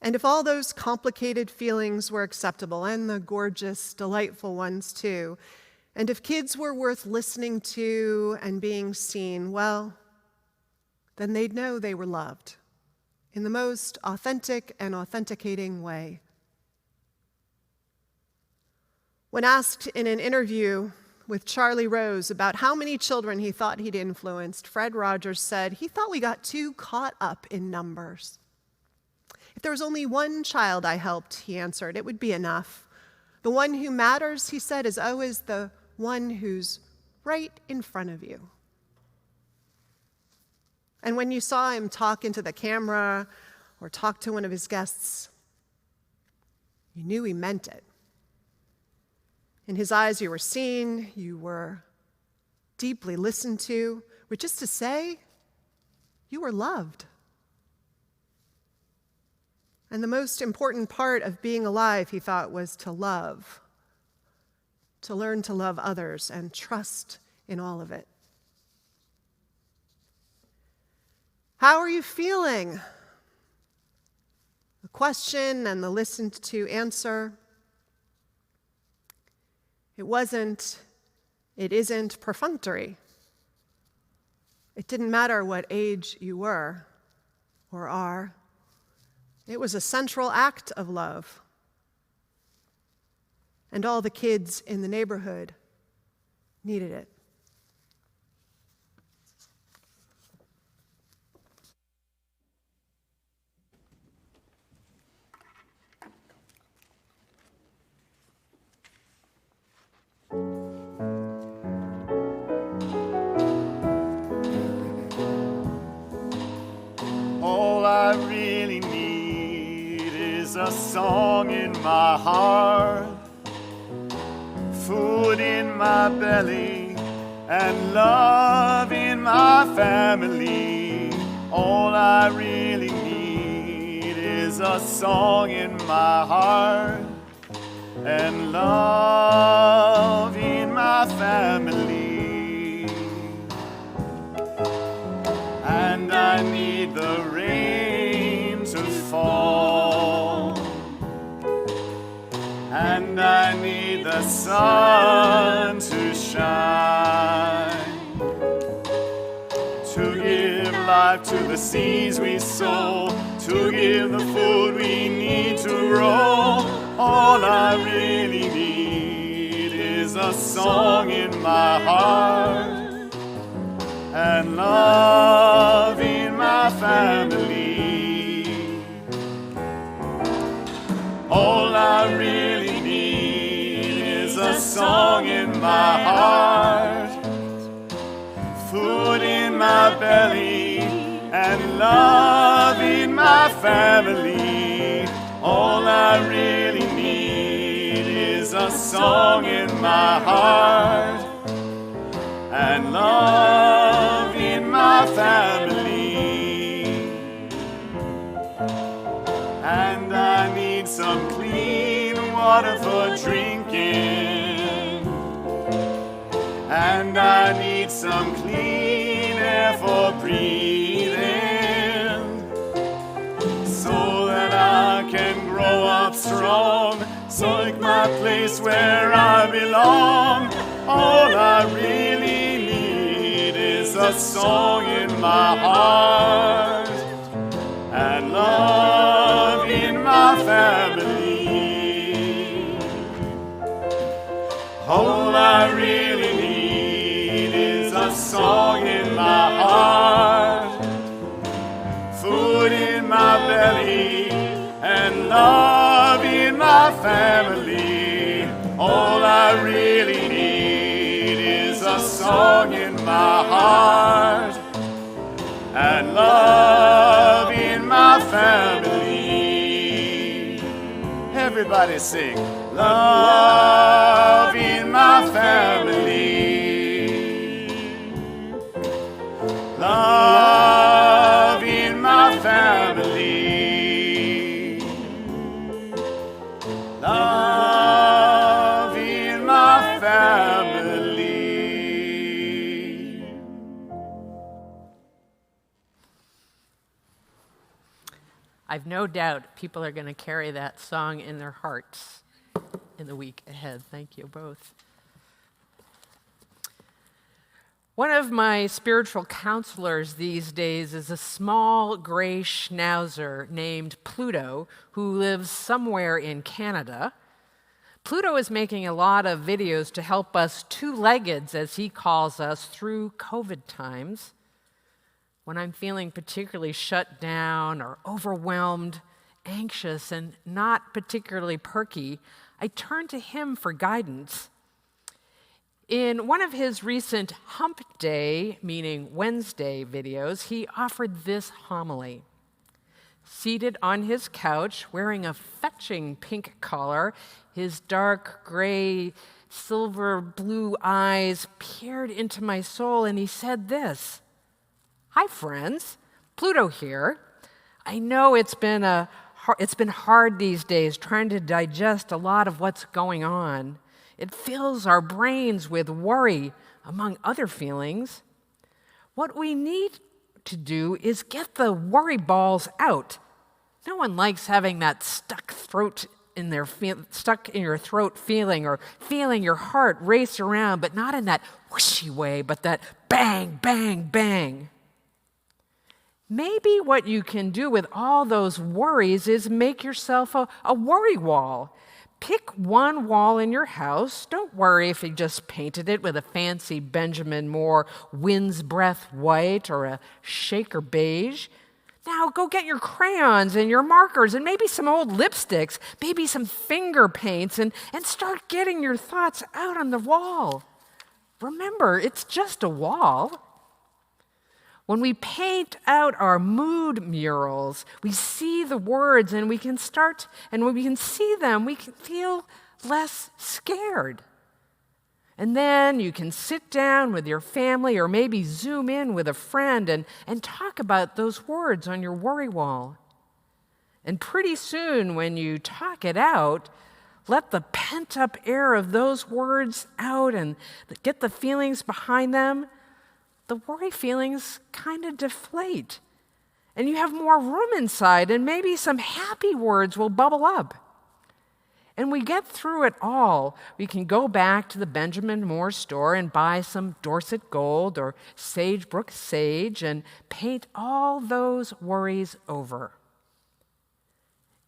And if all those complicated feelings were acceptable, and the gorgeous, delightful ones too, and if kids were worth listening to and being seen, well, then they'd know they were loved in the most authentic and authenticating way. When asked in an interview with Charlie Rose about how many children he thought he'd influenced, Fred Rogers said he thought we got too caught up in numbers. If there was only one child I helped, he answered, it would be enough. The one who matters, he said, is always the one who's right in front of you. And when you saw him talk into the camera or talk to one of his guests, you knew he meant it. In his eyes, you were seen, you were deeply listened to, which is to say, you were loved. And the most important part of being alive, he thought, was to love, to learn to love others and trust in all of it. How are you feeling? The question and the listened to answer. It isn't perfunctory. It didn't matter what age you were or are. It was a central act of love. And all the kids in the neighborhood needed it. All I really need is a song in my heart, food in my belly, and love in my family. All I really need is a song in my heart, and love in my family. And I need the rain to fall, and I need the sun to shine, to give life to the seeds we sow, to give the food we need to grow. All I really need is a song in my heart, and love in my family. All I really need is a song in my heart, food in my belly, and love in my family. All I really need is a song in my heart, and love in my family. And I need some clean water for drinking, and I need some clean air for breathing, so that I can grow up strong, like my place where I belong. All I really need is a song in my heart, and love in my family. All I really need is a song in my heart, food in my belly, and love in my family. All I really need is a song in my heart, and love in my family. Everybody sing. Love in my family. Love in my family. Love in my family. I've no doubt people are going to carry that song in their hearts in the week ahead. Thank you both. One of my spiritual counselors these days is a small gray schnauzer named Pluto who lives somewhere in Canada. Pluto is making a lot of videos to help us two-leggeds, as he calls us, through COVID times. When I'm feeling particularly shut down or overwhelmed, anxious, and not particularly perky, I turn to him for guidance. In one of his recent Hump Day, meaning Wednesday, videos, he offered this homily. Seated on his couch, wearing a fetching pink collar, his dark gray, silver blue eyes peered into my soul, and he said this: "Hi, friends. Pluto here. I know it's been a it's been hard these days trying to digest a lot of what's going on. It fills our brains with worry, among other feelings. What we need to do is get the worry balls out. No one likes having that stuck in your throat feeling, or feeling your heart race around, but not in that whooshy way, but that bang, bang, bang. Maybe what you can do with all those worries is make yourself a worry wall. Pick one wall in your house. Don't worry if you just painted it with a fancy Benjamin Moore wind's breath white or a Shaker beige. Now go get your crayons and your markers and maybe some old lipsticks, maybe some finger paints, and start getting your thoughts out on the wall. Remember, it's just a wall. When we paint out our mood murals, we see the words and we can start, and when we can see them, we can feel less scared. And then you can sit down with your family or maybe Zoom in with a friend and talk about those words on your worry wall. And pretty soon, when you talk it out, let the pent-up air of those words out and get the feelings behind them. The worry feelings kind of deflate. And you have more room inside, and maybe some happy words will bubble up. And we get through it all. We can go back to the Benjamin Moore store and buy some Dorset gold or Sagebrook sage and paint all those worries over.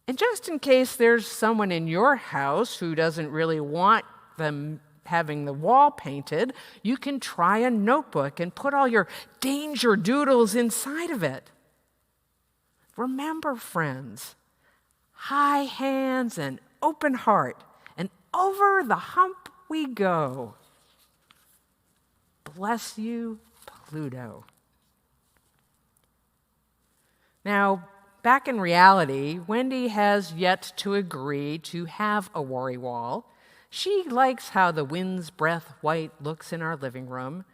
And just in case there's someone in your house who doesn't really want them having the wall painted, you can try a notebook and put all your danger doodles inside of it. Remember, friends, high hands and open heart, and over the hump we go. Bless you, Pluto. Now, back in reality, Wendy has yet to agree to have a worry wall. She likes how the wind's breath white looks in our living room.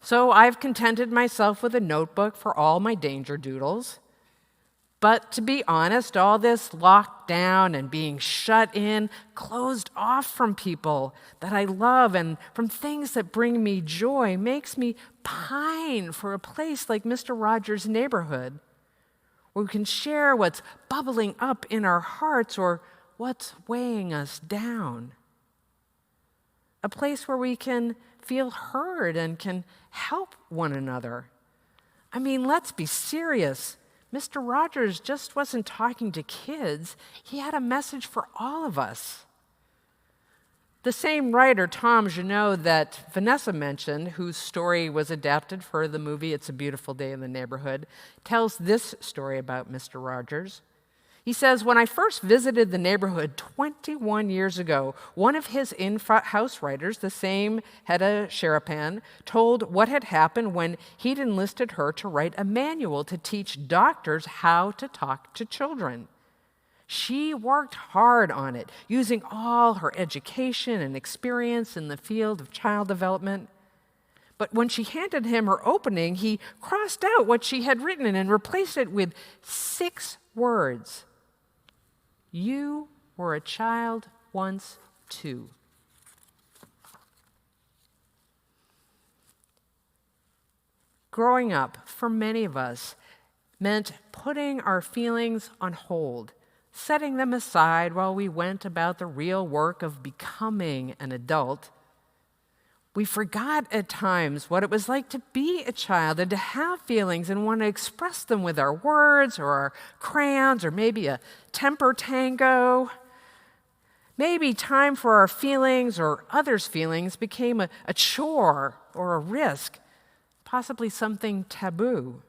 So I've contented myself with a notebook for all my danger doodles. But to be honest, all this lockdown and being shut in, closed off from people that I love and from things that bring me joy, makes me pine for a place like Mr. Rogers' neighborhood, where we can share what's bubbling up in our hearts or what's weighing us down. A place where we can feel heard and can help one another. I mean, let's be serious. Mr. Rogers just wasn't talking to kids. He had a message for all of us. The same writer, Tom Junot, that Vanessa mentioned, whose story was adapted for the movie It's a Beautiful Day in the Neighborhood, tells this story about Mr. Rogers. He says, when I first visited the neighborhood 21 years ago, one of his in-house writers, the same Hedda Sharapan, told what had happened when he'd enlisted her to write a manual to teach doctors how to talk to children. She worked hard on it, using all her education and experience in the field of child development. But when she handed him her opening, he crossed out what she had written and replaced it with 6 words. You were a child once, too. Growing up, for many of us, meant putting our feelings on hold, setting them aside while we went about the real work of becoming an adult. We forgot at times what it was like to be a child and to have feelings and want to express them with our words or our crayons or maybe a temper tango. Maybe time for our feelings or others' feelings became a chore or a risk, possibly something taboo.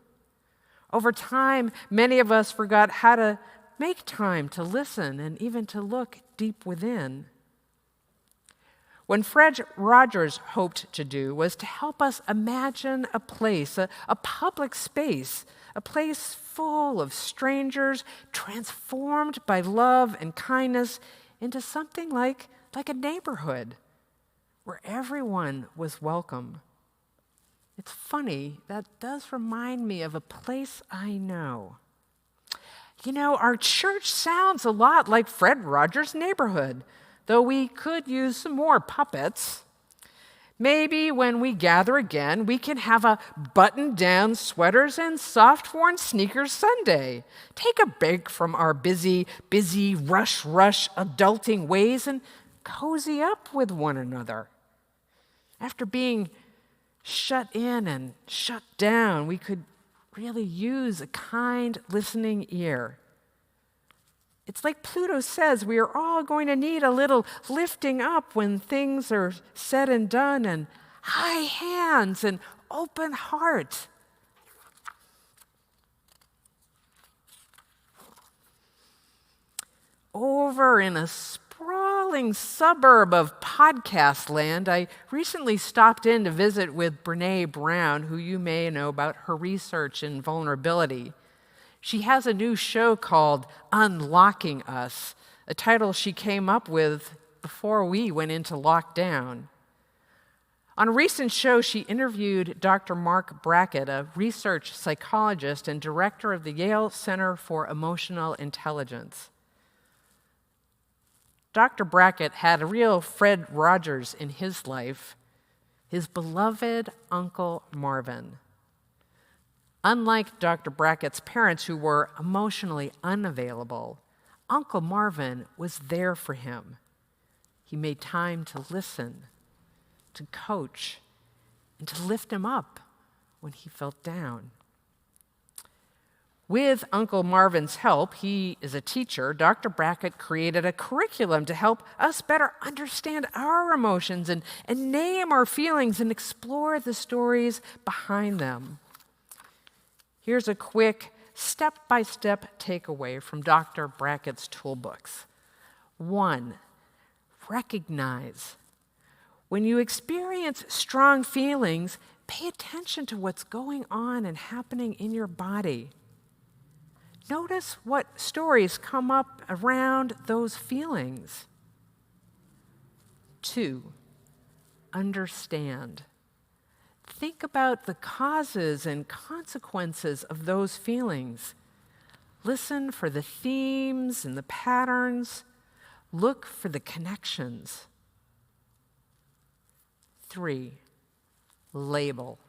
Over time, many of us forgot how to make time to listen and even to look deep within. What Fred Rogers hoped to do was to help us imagine a place, a public space, a place full of strangers, transformed by love and kindness into something like a neighborhood where everyone was welcome. It's funny, that does remind me of a place I know. You know, our church sounds a lot like Fred Rogers' Neighborhood, though we could use some more puppets. Maybe when we gather again, we can have a button-down sweaters and soft-worn sneakers Sunday. Take a break from our busy, rush adulting ways and cozy up with one another. After being shut in and shut down, we could really use a kind, listening ear. It's like Pluto says, we are all going to need a little lifting up when things are said and done, and high hands and open heart. Over in a sprawling suburb of podcast land, I recently stopped in to visit with Brene Brown, who you may know about her research in vulnerability. She has a new show called Unlocking Us, a title she came up with before we went into lockdown. On a recent show, she interviewed Dr. Mark Brackett, a research psychologist and director of the Yale Center for Emotional Intelligence. Dr. Brackett had a real Fred Rogers in his life, his beloved Uncle Marvin. Unlike Dr. Brackett's parents, who were emotionally unavailable, Uncle Marvin was there for him. He made time to listen, to coach, and to lift him up when he felt down. With Uncle Marvin's help, he is a teacher, Dr. Brackett created a curriculum to help us better understand our emotions and name our feelings and explore the stories behind them. Here's a quick step-by-step takeaway from Dr. Brackett's toolbooks. 1, recognize. When you experience strong feelings, pay attention to what's going on and happening in your body. Notice what stories come up around those feelings. 2, understand. Think about the causes and consequences of those feelings. Listen for the themes and the patterns. Look for the connections. 3, label.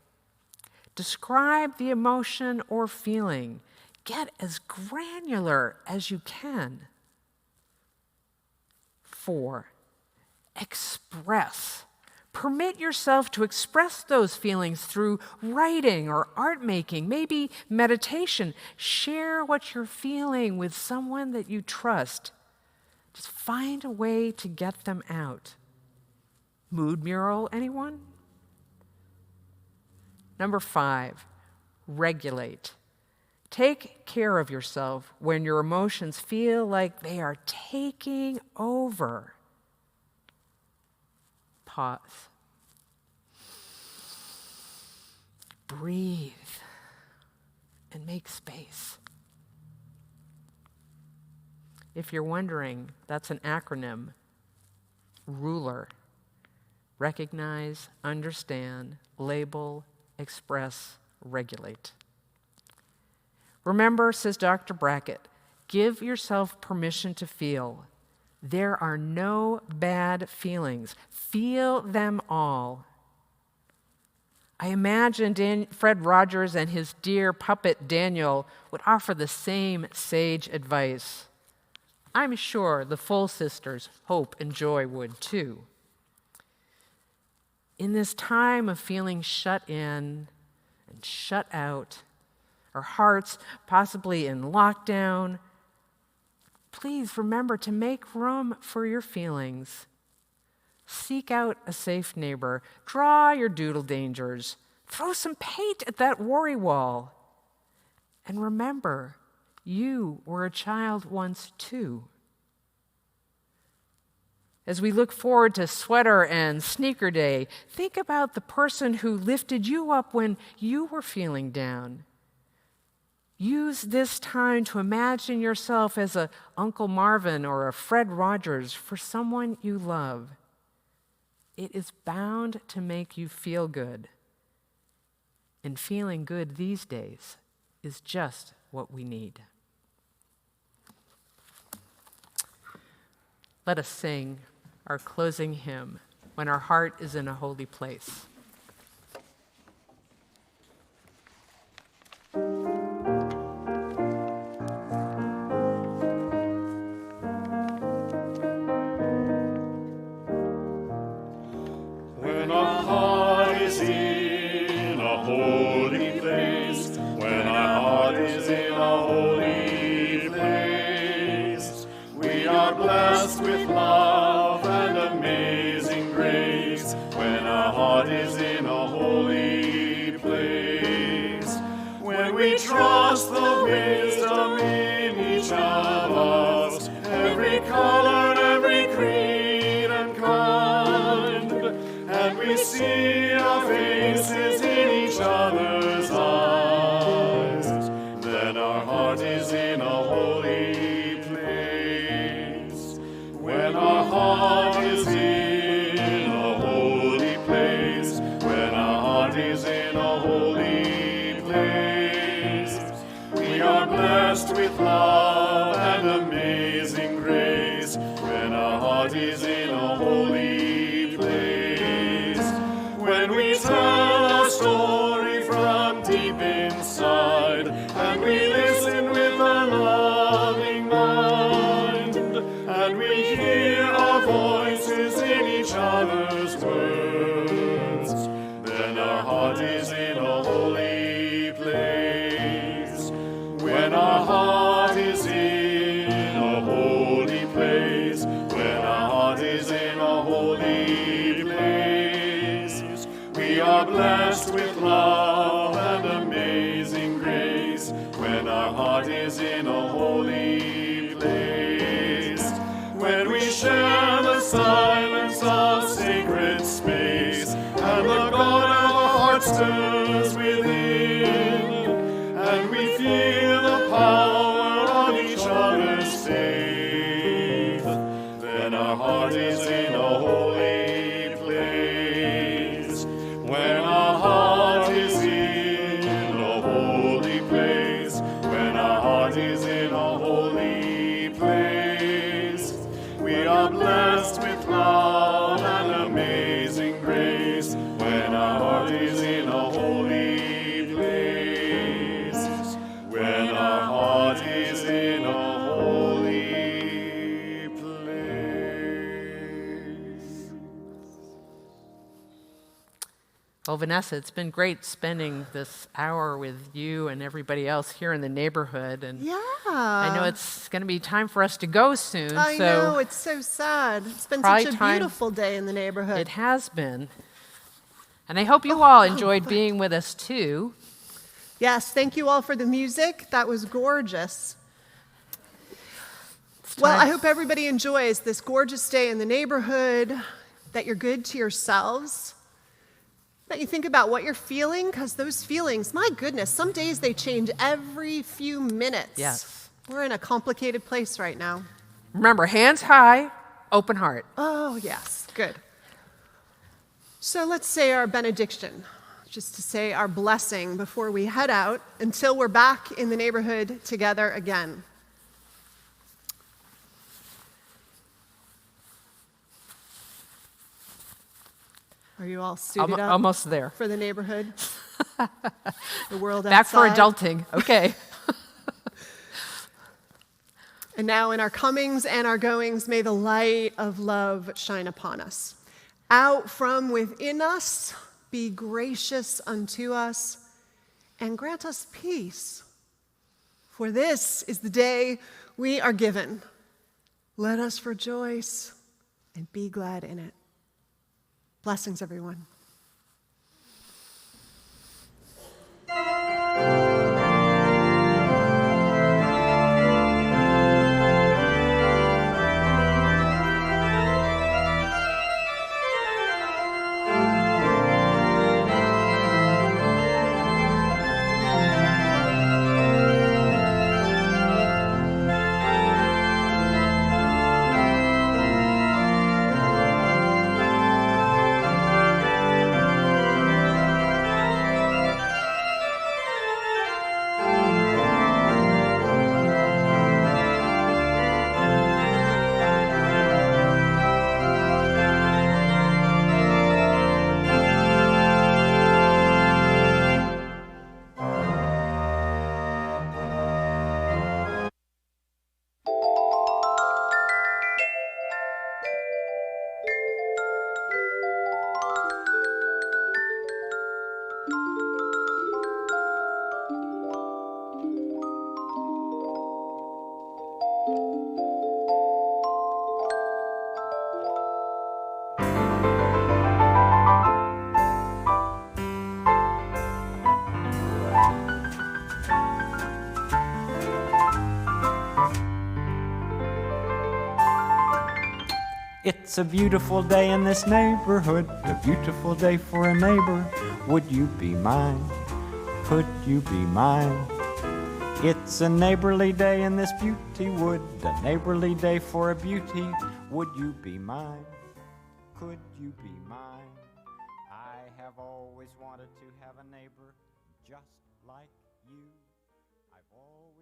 Describe the emotion or feeling. Get as granular as you can. 4, express. Permit yourself to express those feelings through writing or art making, maybe meditation. Share what you're feeling with someone that you trust. Just find a way to get them out. Mood mural, anyone? 5, regulate. Take care of yourself when your emotions feel like they are taking over. Pause. Breathe and make space. If you're wondering, that's an acronym. RULER. Recognize, understand, label, express, regulate. Remember, says Dr. Brackett, give yourself permission to feel. There are no bad feelings. Feel them all. I imagine Fred Rogers and his dear puppet Daniel would offer the same sage advice. I'm sure the Full Sisters, Hope and Joy, would too. In this time of feeling shut in and shut out, our hearts possibly in lockdown, please remember to make room for your feelings. Seek out a safe neighbor. Draw your doodle dangers. Throw some paint at that worry wall. And remember, you were a child once too. As we look forward to Sweater and Sneaker Day, think about the person who lifted you up when you were feeling down. Use this time to imagine yourself as a Uncle Marvin or a Fred Rogers for someone you love. It is bound to make you feel good. And feeling good these days is just what we need. let us sing our closing hymn, When Our Heart is in a Holy Place. When our heart is in a holy place, when our heart is in a holy place, we are blessed with love and amazing grace. When our heart is in a holy place, when we trust the wisdom in each of us, every color, every creed and kind, and we see our faces in each other's eyes, then our heart is in a holy place. When our heart is in a holy place, when our heart is in a holy place, we are blessed with love and amazing grace. When our heart is in a holy place, when we tell our story from deep inside, and we listen with a loving mind, and we hear our voices in each other's words, then our heart is in a holy place. When our heart is in a holy place, when our heart is in a holy place, we are blessed with love and amazing grace. When our heart is in a holy place, when we share the silence of sacred space, and the God of our heart stirs within, and we feel the power of each other's faith, then our heart is in a holy place. When our heart is in a holy place, when our heart is in a holy place, we are blessed with love and amazing grace. When our heart is in a holy place, when our heart is in a holy place. Well, Vanessa, it's been great spending this hour with you and everybody else here in the neighborhood. And Yeah. I know it's going to be time for us to go soon. I so know, it's so sad. It's been probably such a time- beautiful day in the neighborhood. It has been. And I hope you all enjoyed being with us too. Yes, thank you all for the music. That was gorgeous. Well, I hope everybody enjoys this gorgeous day in the neighborhood, that you're good to yourselves, that you think about what you're feeling, because those feelings, my goodness, some days they change every few minutes. Yes. We're in a complicated place right now. Remember, hands high, open heart. Oh, yes, good. So let's say our benediction, just to say our blessing before we head out until we're back in the neighborhood together again. Are you all suited up Almost there. for the neighborhood? The world Back for outside? adulting. Okay. And now in our comings and our goings, may the light of love shine upon us. Out from within us, be gracious unto us, and grant us peace. For this is the day we are given. Let us rejoice and be glad in it. Blessings, everyone. It's a beautiful day in this neighborhood, a beautiful day for a neighbor. Would you be mine? Could you be mine? It's a neighborly day in this beauty wood, a neighborly day for a beauty. Would you be mine? Could you be mine? I have always wanted to have a neighbor just like you. I've always